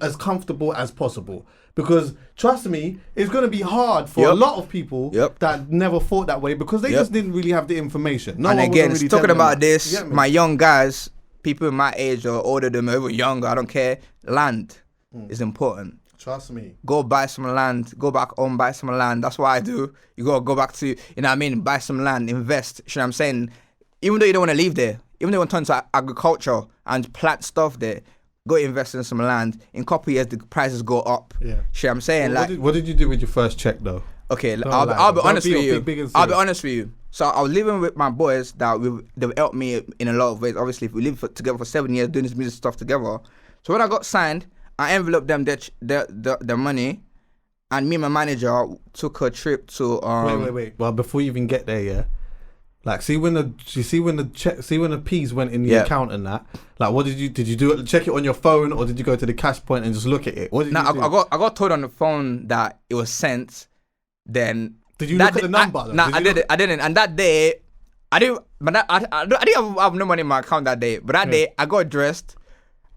A: as comfortable as possible. Because trust me, it's going to be hard for a lot of people that never thought that way because they just didn't really have the information.
B: And again, really talking about this, my young guys, people in my age or older than me, even younger, I don't care, land is important.
A: Trust me.
B: Go buy some land. Go back home, buy some land. That's what I do. You gotta go back to, you know what I mean? Buy some land, invest. You know what I'm saying? Even though you don't want to leave there, even though you want to turn to agriculture and plant stuff there, go invest in some land. In a couple of years, the prices go up. Yeah. You know what I'm saying?
A: Well, what did you do with your first check though?
B: Okay, I'll be honest with you. I'll be honest with you. So I was living with my boys they've helped me in a lot of ways. Obviously, if we live together for 7 years doing this music stuff together. So when I got signed, I enveloped them their money, and me and my manager took a trip to.
A: Wait. Well, before you even get there, like see when the P's went in the account and that. Like, what did you do it? Check it on your phone, or did you go to the cash point and just look at it? What did you do? I got told on the phone that it was sent. Then did you look at the number?
B: I didn't. And that day, I didn't. But I didn't have no money in my account that day. But that day, I got dressed.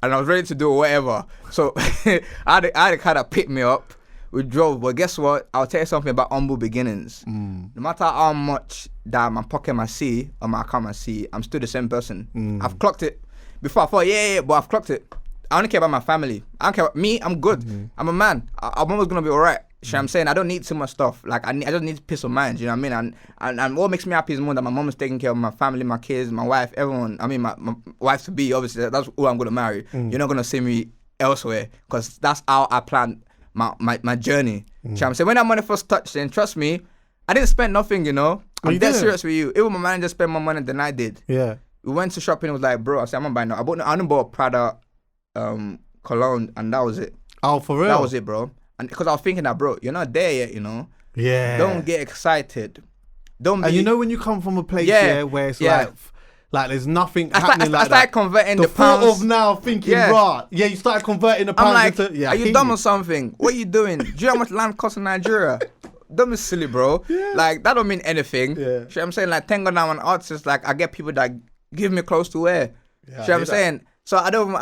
B: And I was ready to do whatever. So I had a car that picked me up. We drove. But guess what? I'll tell you something about humble beginnings. No matter how much that my pocket might see or my account might see, I'm still the same person. I've clocked it. Before I thought, but I've clocked it. I only care about my family. I don't care about me. I'm good. I'm a man. I'm always going to be all right. You know what I'm saying? I don't need too much stuff. Like, I just need peace of mind. You know what I mean? And what makes me happy is more that my mom is taking care of my family, my kids, my wife, everyone. I mean, my wife to be, obviously, that's who I'm going to marry. You're not going to see me elsewhere because that's how I plan my journey. You know what I'm saying? When that money first touched in, trust me, I didn't spend nothing, you know? I'm dead serious with you. Even my manager spent more money than I did. Yeah. We went to shopping and was like, bro, I said, I'm not buying no. I didn't buy Prada cologne, and that was it.
A: Oh, for real?
B: That was it, bro. And because I was thinking that, bro, you're not there yet, you know? Yeah. Don't get excited.
A: And you know when you come from a place where it's like there's nothing happening
B: I started converting the pounds.
A: The thought of now thinking, you started converting the pounds into...
B: are you dumb or something? What are you doing? Do you know how much land costs in Nigeria? Don't be silly, bro. Yeah. Like, that don't mean anything. Yeah. You know what I'm saying? Like, thank God now I'm an artist, like, I get people that give me clothes to wear. Yeah, you know what I'm saying? So I don't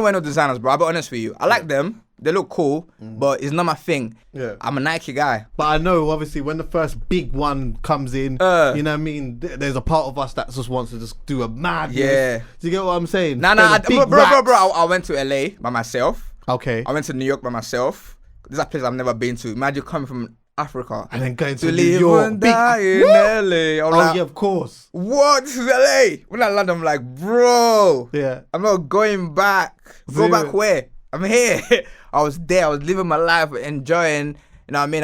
B: wear no designers, bro. I'll be honest with you. I like them. They look cool, but it's not my thing. Yeah. I'm a Nike guy.
A: But I know, obviously, when the first big one comes in, you know what I mean? There's a part of us that just wants to just do a mad. Yeah. Do you get what I'm saying?
B: Bro. I went to LA by myself. Okay. I went to New York by myself. This is a place I've never been to. Imagine coming from Africa
A: and then going to New York,
B: and die in LA.
A: Yeah, of course.
B: What? This is LA. When I land, I'm like, bro. Yeah. I'm not going back. Go back where? I'm here. I was there. I was living my life, enjoying. You know what I mean?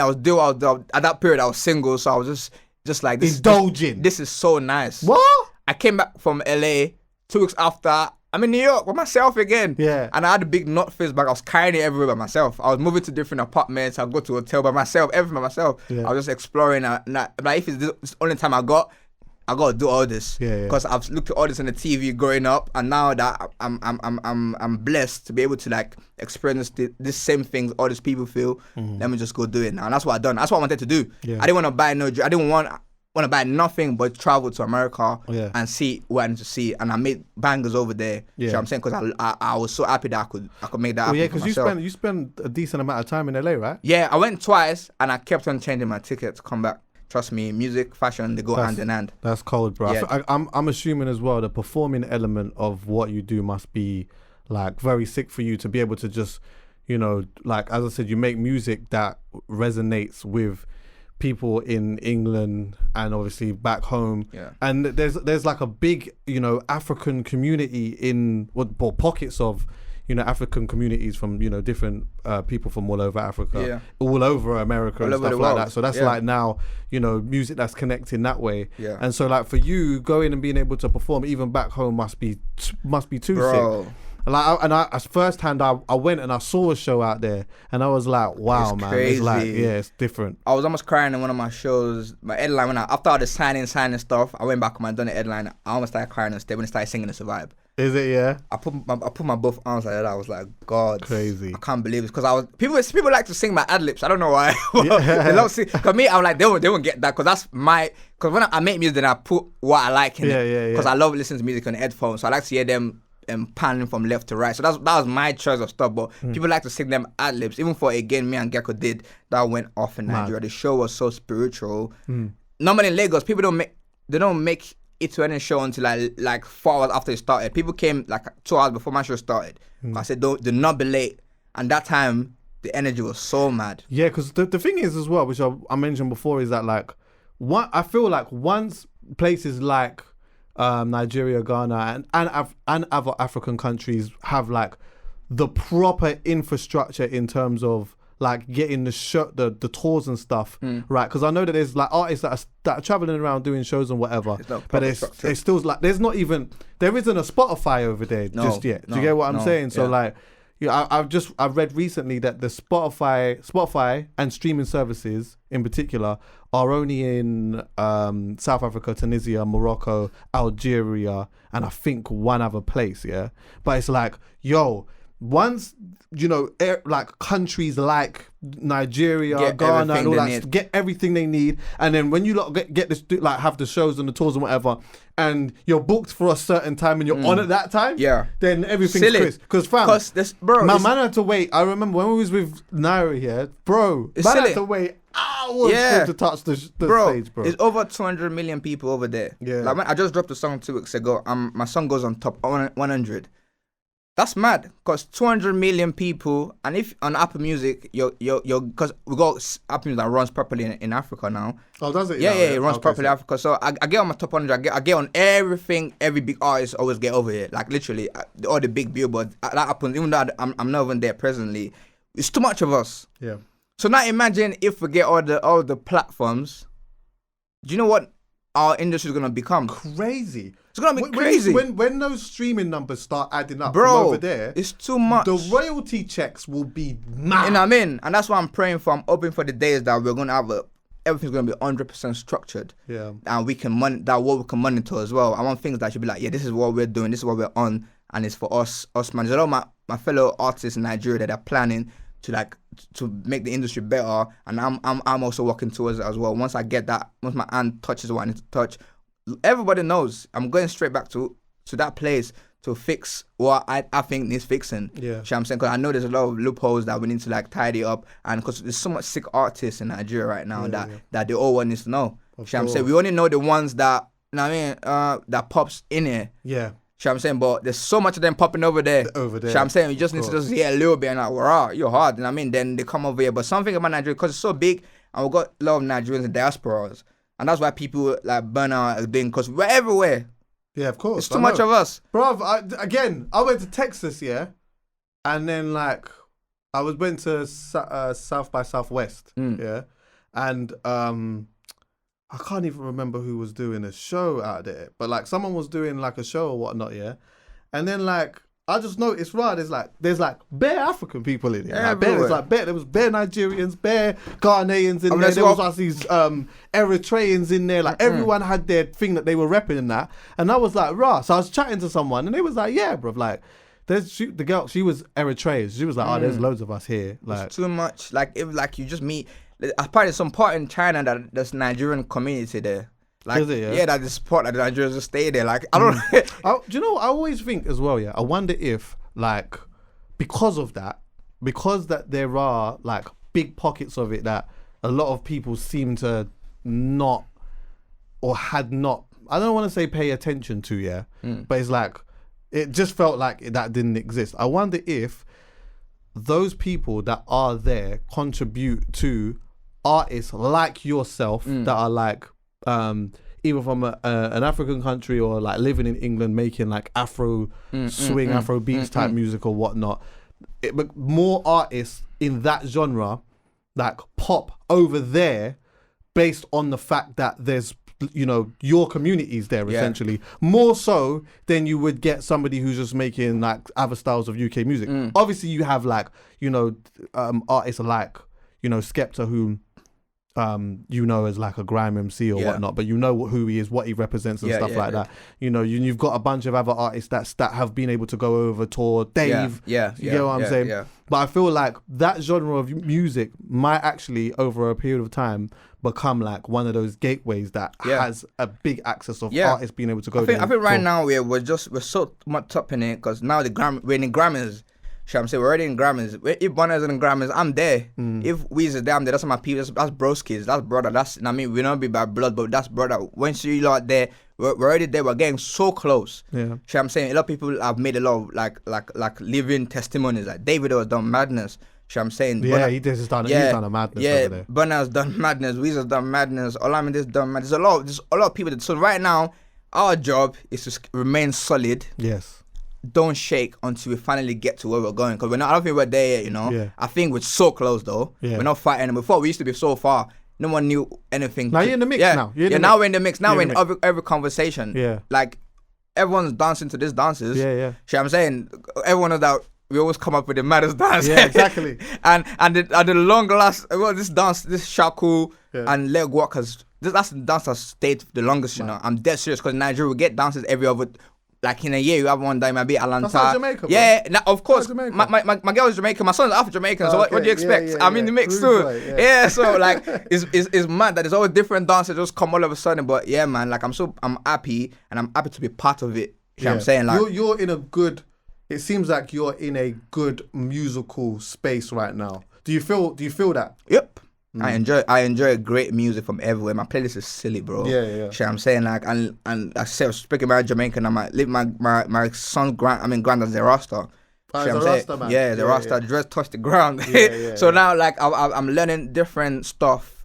B: At that period I was single, so I was just like this.
A: Indulging.
B: This is so nice.
A: What?
B: I came back from LA 2 weeks after. I'm in New York by myself again.
A: Yeah.
B: And I had a big nut face bag. I was carrying it everywhere by myself. I was moving to different apartments. I'd go to a hotel by myself, everything by myself. Yeah. I was just exploring. Like if it's the only time I got to do all this.
A: Yeah.
B: Because I've looked at all this on the TV growing up, and now that I'm blessed to be able to like experience this same things all these people feel. Let me just go do it now. And that's what I done. That's what I wanted to do. Yeah. I didn't want to buy I didn't want to buy nothing but travel to America and see what I need to see, and I made bangers over there. You know what I'm saying? Because I was so happy that I could make that happen.
A: Yeah, because you spend a decent amount of time in LA, right?
B: Yeah, I went twice and I kept on changing my ticket to come back. Trust me, music, fashion, they go hand in hand.
A: That's cold, bro.
B: Yeah.
A: I'm assuming as well the performing element of what you do must be like very sick for you to be able to just, you know, like as I said, you make music that resonates with people in England and obviously back home.
B: Yeah.
A: And there's like a big, you know, African community in pockets of, you know, African communities from, you know, different people from all over Africa, all over America and stuff like that. So that's like now, you know, music that's connecting that way.
B: Yeah.
A: And so like for you going and being able to perform even back home must be too
B: Bro.
A: sick. I firsthand I went and I saw a show out there and I was like, wow,
B: it's
A: man,
B: crazy.
A: it's like, yeah, it's different.
B: I was almost crying in one of my shows. My headline, after all the signing stuff, I went back and I done the headline. I almost started crying on stage when I started singing "It's a Vibe."
A: Is it? Yeah.
B: I put my both arms like that. I was like, God,
A: crazy.
B: I can't believe it because people like to sing my ad libs. I don't know why. They love sing. Cause me, I'm like they won't get that because because when I make music, then I put what I like in it. Because I love listening to music on headphones, so I like to hear them panning from left to right. So that was my choice of stuff. But people like to sing them ad libs. Even for again, me and Gecko did that went off in Nigeria. The show was so spiritual. Normally in Lagos, people don't make it to any show until like 4 hours after it started. People came like 2 hours before my show started. I said, do not be late. And that time, the energy was so mad.
A: Yeah, because the thing is as well, which I mentioned before, is that like, I feel like once places like Nigeria, Ghana, and other African countries have like the proper infrastructure in terms of like getting the tours and stuff, right? Because I know that there's like artists that are traveling around doing shows and whatever, but it's still like there isn't a Spotify over there just yet. Do you get what I'm saying? So like, yeah, I've read recently that the Spotify and streaming services in particular are only in South Africa, Tunisia, Morocco, Algeria, and I think one other place. Yeah, but it's like, yo, once, you know, like countries like Nigeria, Ghana, and all that, get everything they need, and then when you lot get this, like have the shows and the tours and whatever, and you're booked for a certain time and you're on at that time, then everything's crisp. Because
B: bro,
A: man had to wait. I remember when we was with Naira here, bro, man had to wait hours to touch the stage, bro.
B: There's over 200 million people over there. Yeah, like I just dropped a song 2 weeks ago. My song goes on top 100. That's mad, because 200 million people, and if on Apple Music, because we got Apple Music that runs properly in Africa now.
A: Oh, does it?
B: Yeah, it runs properly in Africa. So I get on my top 100, I get on everything, every big artist always get over here. Like literally, all the big billboards, that happens, even though I'm not even there presently. It's too much of us.
A: Yeah.
B: So now imagine if we get all the platforms, do you know what our industry is going to become?
A: Crazy.
B: It's gonna be crazy.
A: When those streaming numbers start adding up,
B: bro,
A: from over there,
B: it's too much.
A: The royalty checks will be mad.
B: You know what I mean? And that's why I'm praying for. I'm hoping for the days that we're gonna have everything's gonna be 100% structured.
A: Yeah.
B: And we can we can monitor as well. I want things that should be like, yeah, this is what we're doing, this is what we're on, and it's for us man. There's a lot of my fellow artists in Nigeria that are planning to make the industry better, and I'm also working towards it as well. Once my hand touches what I need to touch, everybody knows I'm going straight back to that place to fix what I think needs fixing.
A: Yeah.
B: You know what I'm saying? Because I know there's a lot of loopholes that we need to like tidy up, and because there's so much sick artists in Nigeria right now that the whole world needs to know. You know what I'm saying? We only know the ones that, you know what I mean, that pops in here.
A: Yeah.
B: You know what I'm saying? But there's so much of them popping over there. You know what I'm saying? You just need to just hear a little bit and like, wow, you're hard. You know what I mean? Then they come over here. But something about Nigeria, because it's so big, and we've got a lot of Nigerians in diasporas. And that's why people like Burner are doing, because we're everywhere.
A: Yeah, of course.
B: It's too much of us.
A: Bro, I went to Texas, and then like I went to South by Southwest, yeah, and I can't even remember who was doing a show out there, but like someone was doing like a show or whatnot, yeah, and then like I just noticed, right, there's like bare African people in it. Like, there was bare Nigerians, bare Ghanaians in there. There was these Eritreans in there. Like everyone had their thing that they were repping in that. And I was like, rah. So I was chatting to someone and they was like, yeah, bro. Like, the girl, she was Eritrean. She was like, oh, there's loads of us here. Like,
B: it's too much. Like, if like you just meet, apparently some part in China that there's Nigerian community there. Like, yeah, that is part that the Nigerians just stay there. Like, I don't know.
A: Do you know what I always think as well, yeah? I wonder if, like, because that there are, like, big pockets of it that a lot of people seem to not, or had not, I don't want to say pay attention to, yeah? But it's like, it just felt like that didn't exist. I wonder if those people that are there contribute to artists like yourself that are like, either from an African country or like living in England, making like Afro swing, Afro beats type music or whatnot. But more artists in that genre like pop over there based on the fact that there's, you know, your community's there essentially, more so than you would get somebody who's just making like other styles of UK music. Obviously you have like, you know, artists like, you know, Skepta, who you know, as like a grime MC or whatnot, but you know who he is, what he represents and stuff like that. You know, you've got a bunch of other artists that have been able to go over tour. Dave, you know what I'm saying? Yeah. But I feel like that genre of music might actually, over a period of time, become like one of those gateways that has a big access of artists being able to go there.
B: I think right now we're so much up in it because now we're in the Grammys. I'm saying we're already in Grammys. If Bonner's in Grammys, I'm there. If Weezer's there, I'm there. That's my people. That's broskies. That's brother. That's, I mean, we don't be by blood, but that's brother. Once you lot there, we're already there. We're getting so close. Yeah. I'm saying a lot of people have made a lot of like living testimonies. Like David has done madness. I'm saying,
A: yeah, he's done a madness. Yeah, over there.
B: Bonner's done madness. Weezer's done madness. Olamide's done madness. There's a lot of people. So right now, our job is to remain solid.
A: Yes.
B: Don't shake until we finally get to where we're going. Because I don't think we're there yet, you know. Yeah. I think we're so close though. Yeah. We're not fighting. Before we used to be so far. No one knew anything.
A: Now you're in the mix now.
B: Now we're in the mix. Now we're in every conversation. Yeah. Like everyone's dancing to these dances. Yeah. I'm saying everyone knows that we always come up with the maddest dance.
A: Yeah, exactly.
B: and the long last, well, this dance, this shaku and leg walkers. That's the dance that stayed the longest, you know. I'm dead serious because in Nigeria we get dances every other. Like in a year, you have one day, maybe Atlanta.
A: That's not Jamaica, bro.
B: Yeah, of course. My girl is Jamaican. My son's half Jamaican. So what do you expect? I'm in the mix too. Yeah, so like, it's mad that there's always different dances just come all of a sudden. But yeah, man, like I'm happy and I'm happy to be part of it. You know what I'm saying? Like
A: you're in a good. It seems like you're in a good musical space right now. Do you feel that?
B: Yep. I enjoy great music from everywhere. My playlist is silly, bro. Yeah. Shit, I'm saying like, and I said, speaking about Jamaican, I might live my son's granddad's a Rasta.
A: He's a Rasta man.
B: Yeah, the Rasta dress touched the ground. So now like I'm learning different stuff,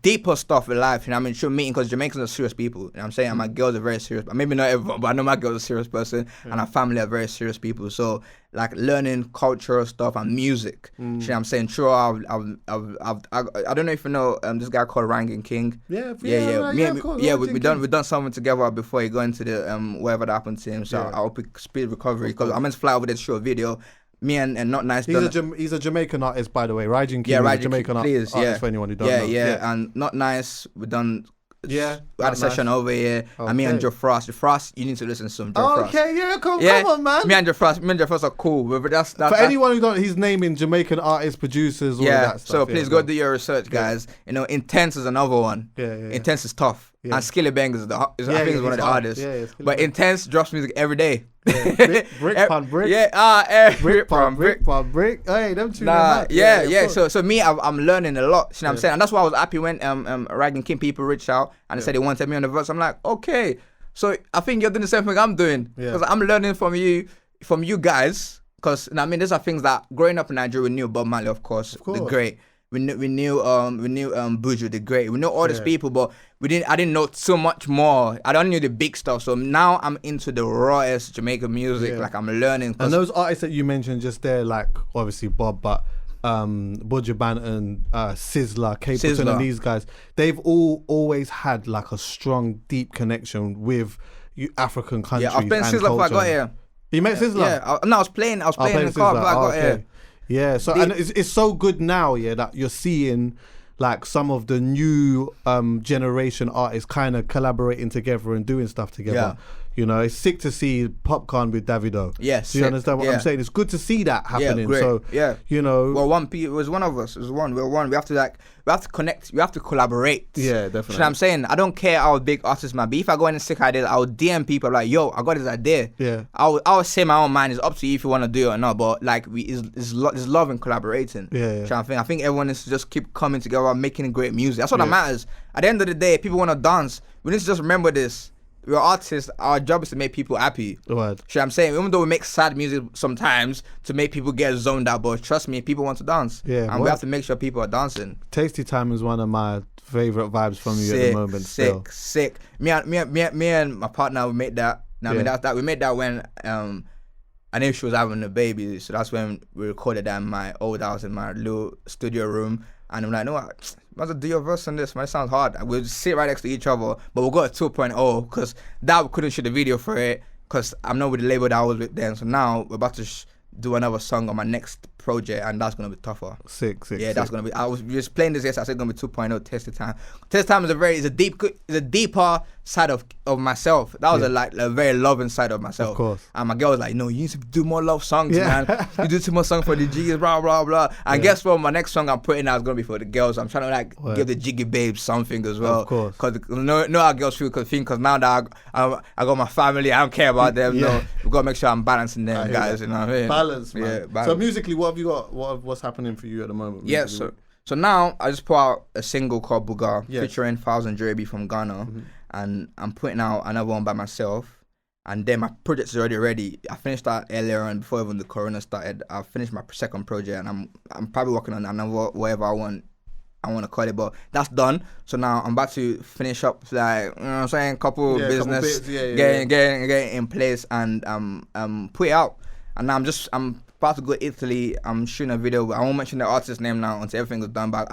B: deeper stuff in life. You know what I mean? Sure, meeting because Jamaicans are serious people. You know what I'm saying? And my girls are very serious. Maybe not everyone, but I know my girl's a serious person, and our family are very serious people. So like learning cultural stuff and music. You know what I'm saying? Sure, I don't know if you know this guy called Ranking King. We done something together before he got into the whatever that happened to him. So I hope he speed recovery because I'm meant to fly over there to shoot a video. Me and Not Nice.
A: He's a Jamaican artist, by the way. Raging King is a Jamaican artist for anyone who don't know.
B: Yeah, and Not Nice, we done. We had a session over here, and me and Joe Frost. You need to listen to some Joe Frost.
A: Come on, man.
B: Me and Joe Frost are cool. But that's
A: for anyone who don't. He's naming Jamaican artists, producers, all that stuff.
B: So please go do your research, guys. You know, Intense is another one. Intense is tough. And Skilly Bang is I think is one of the hardest. But Intense drops music every day.
A: Brick upon brick. Brick upon brick. Hey, them two.
B: So me, I'm learning a lot. You know what I'm saying? And that's why I was happy when Ragging King people reached out and they said they wanted me on the verse. I'm like, okay. So I think you're doing the same thing I'm doing because I'm learning from you guys. Because I mean, these are things that growing up in Nigeria we knew Bob Marley, of course. The great. we knew Buju the Great. We know all these people, but I didn't know so much more. I don't knew the big stuff. So now I'm into the rawest Jamaican music. Like I'm learning.
A: And those artists that you mentioned just there, like obviously Bob, but Buju Banton, Sizzler, Capleton, and these guys, they've always had like a strong, deep connection with African countries.
B: Yeah, I've been Sizzler before I got here.
A: You met Sizzler?
B: Yeah, I was playing in the car before I got here.
A: Yeah, so and it's so good now, that you're seeing like some of the new generation artists kind of collaborating together and doing stuff together. You know, it's sick to see Popcorn with Davido.
B: Yes.
A: Do you understand what I'm saying? It's good to see that happening.
B: Yeah, great.
A: So, you know.
B: Well, it was one of us. It was one. We're one. We have to connect. We have to collaborate.
A: Yeah, definitely.
B: You know what I'm saying? I don't care how big artists might be. If I go in and sick ideas, I would DM people like, yo, I got this idea.
A: Yeah.
B: I would say my own mind. It's up to you if you want to do it or not. But like, it's love and collaborating.
A: Yeah.
B: You know what I'm saying? I think everyone needs to just keep coming together and making great music. That's what that matters. At the end of the day, people want to dance. We need to just remember this. We're artists, our job is to make people happy.
A: Right.
B: You know what I'm saying? Even though we make sad music sometimes to make people get zoned out, but trust me, people want to dance.
A: Yeah.
B: And we have to make sure people are dancing.
A: Tasty Time is one of my favorite vibes from you at the moment.
B: Sick. Me and my partner, we made that. Now, we made that when I knew she was having a baby. So that's when we recorded that in my old house, in my little studio room. And I'm like, no, I might do your verse on this, man. It sounds hard. We'll just sit right next to each other. But we'll go at 2.0 because that we couldn't shoot the video for it because I'm not with the label that I was with then. So now we're about to do another song on my next project, and that's gonna be tougher.
A: Sick.
B: That's gonna be. I was just playing this yesterday. I said it's gonna be 2.0. Tasty Time. Tasty Time is a deeper side of myself. That was a very loving side of myself.
A: Of course.
B: And my girl was like, no, you need to do more love songs, man. You do too much songs for the G's, blah blah blah. And guess what? My next song I'm putting out is gonna be for the girls. I'm trying to give the jiggy babes something as well.
A: Of course.
B: Because no our girls feel because now that I got my family, I don't care about them. No, we gotta make sure I'm balancing them, guys. You know what I mean?
A: Balance, man.
B: Yeah, balance.
A: So musically, what have you got? What's happening for you at the moment?
B: Yeah, so now I just put out a single called Buga featuring Fowls and JB from Ghana, and I'm putting out another one by myself. And then my project's already ready. I finished that earlier on before even the corona started. I finished my second project, and I'm probably working on another whatever I want to call it, but that's done. So now I'm about to finish up, like, you know what I'm saying, couple business, getting in place, and put it out. And now I'm about to go to Italy. I'm shooting a video. I won't mention the artist's name now until everything is done. But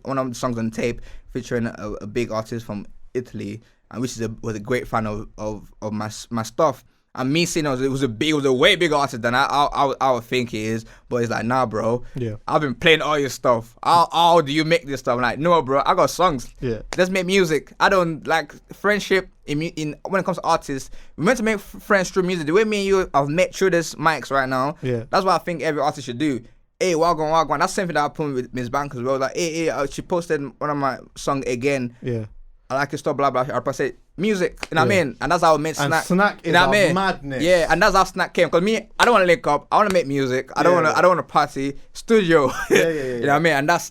B: one of the songs on tape featuring a big artist from Italy, and which was a great fan of my stuff. And me seeing it was a way bigger artist than I would think it is. But it's like, nah, bro.
A: Yeah.
B: I've been playing all your stuff. How do you make this stuff? I'm like, no, bro. I got songs.
A: Yeah.
B: Let's make music. I don't like friendship. When it comes to artists, we're meant to make friends through music. The way me and you have met through this mics right now.
A: Yeah.
B: That's what I think every artist should do. Hey, wagwan. That's something that I put with Miss Bank as well. Like, hey, she posted one of my songs again.
A: Yeah.
B: I like your stuff, blah blah. I say music, you know what I mean, and that's how I met Snack.
A: And Snack is
B: you know what I mean?
A: Madness.
B: Yeah, and that's how Snack came. Cause me, I don't want to link up. I want to make music. I don't want to party. Studio.
A: Yeah.
B: You know what I mean? And that's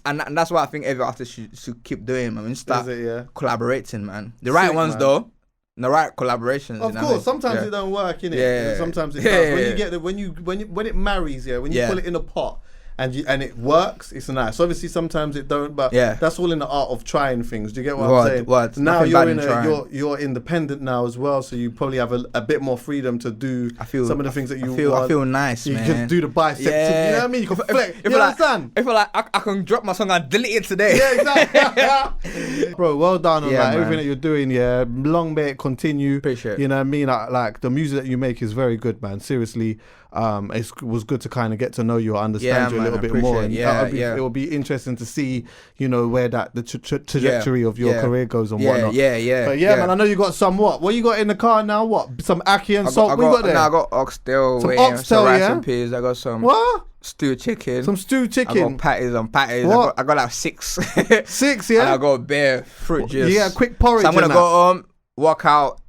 B: what I think every artist should keep doing. I mean, start collaborating, man. The right ones though. The right collaborations.
A: Of course, sometimes it don't work, innit?
B: Yeah.
A: Sometimes it does. When you get when it marries, when you put it in a pot. And it works, it's nice. Obviously, sometimes it don't, but that's all in the art of trying things. Do you get what I'm saying?
B: What?
A: Now you're independent now as well, so you probably have a bit more freedom to do some of the things that you want.
B: I feel nice,
A: man.
B: You
A: can do the bicep. You know what I mean? You can flex. You understand?
B: If I can drop my song and delete it today.
A: Yeah, exactly. Bro, well done on everything that you're doing. Yeah, long may it continue.
B: Appreciate it.
A: You know what I mean? Like the music that you make is very good, man. Seriously. It was good to kind of get to know you or understand you a little bit more. And it will be interesting to see, where the trajectory of your career goes and whatnot. But man, I know you got some what you got in the car now? What? Some ackee and salt? What you got there?
B: I got oxtail.
A: Some oxtail,
B: rice and peas. I got some.
A: What?
B: Stewed chicken.
A: Some stewed chicken.
B: I got patties on patties.
A: What?
B: I got like 6.
A: 6, yeah?
B: And I got bare fruit juice.
A: Yeah, quick porridge.
B: So I'm gonna go walk out.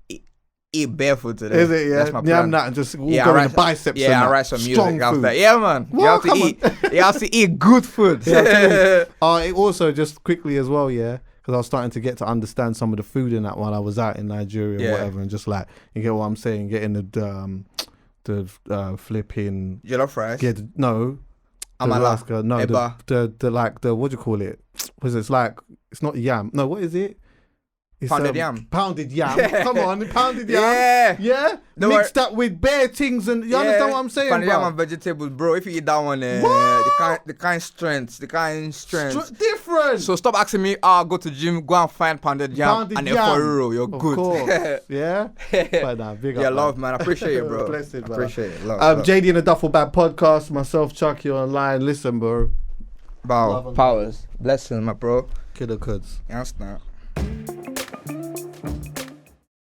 B: Eat barefoot today.
A: Is it? Yeah.
B: That's my plan.
A: And just go in the biceps.
B: Yeah, I write some music after. Yeah, man.
A: What?
B: You have to eat good food.
A: It also just quickly as well, because I was starting to get to understand some of the food in that while I was out in Nigeria or whatever, and just like, you get what I'm saying, getting the flipping
B: jollof rice.
A: Yeah, no.
B: Amala.
A: No,
B: Eba.
A: the like the what do you call it? Was it's like it's not yam. No, what is it? It's
B: Pounded yam.
A: Pounded yam. Come on, pounded yam.
B: Yeah.
A: Yeah.
B: No,
A: Mixed up with bare things and you understand what I'm saying?
B: Pounded yam
A: bro?
B: and vegetables, bro. If you eat that one, the kind strength.
A: Different.
B: So stop asking me, go to gym, go and find pounded yam and
A: yam.
B: efforiro. You're
A: Of
B: good.
A: course. Yeah. But nah, big up,
B: Yeah,
A: man.
B: love, man. I appreciate it, bro.
A: Blessed, man.
B: Appreciate it. Love.
A: JD and the Duffle Bag podcast, myself, Chuckie online. Listen, bro.
B: Powers. Blessings, my bro.
A: Kida Kudz.
B: You understand?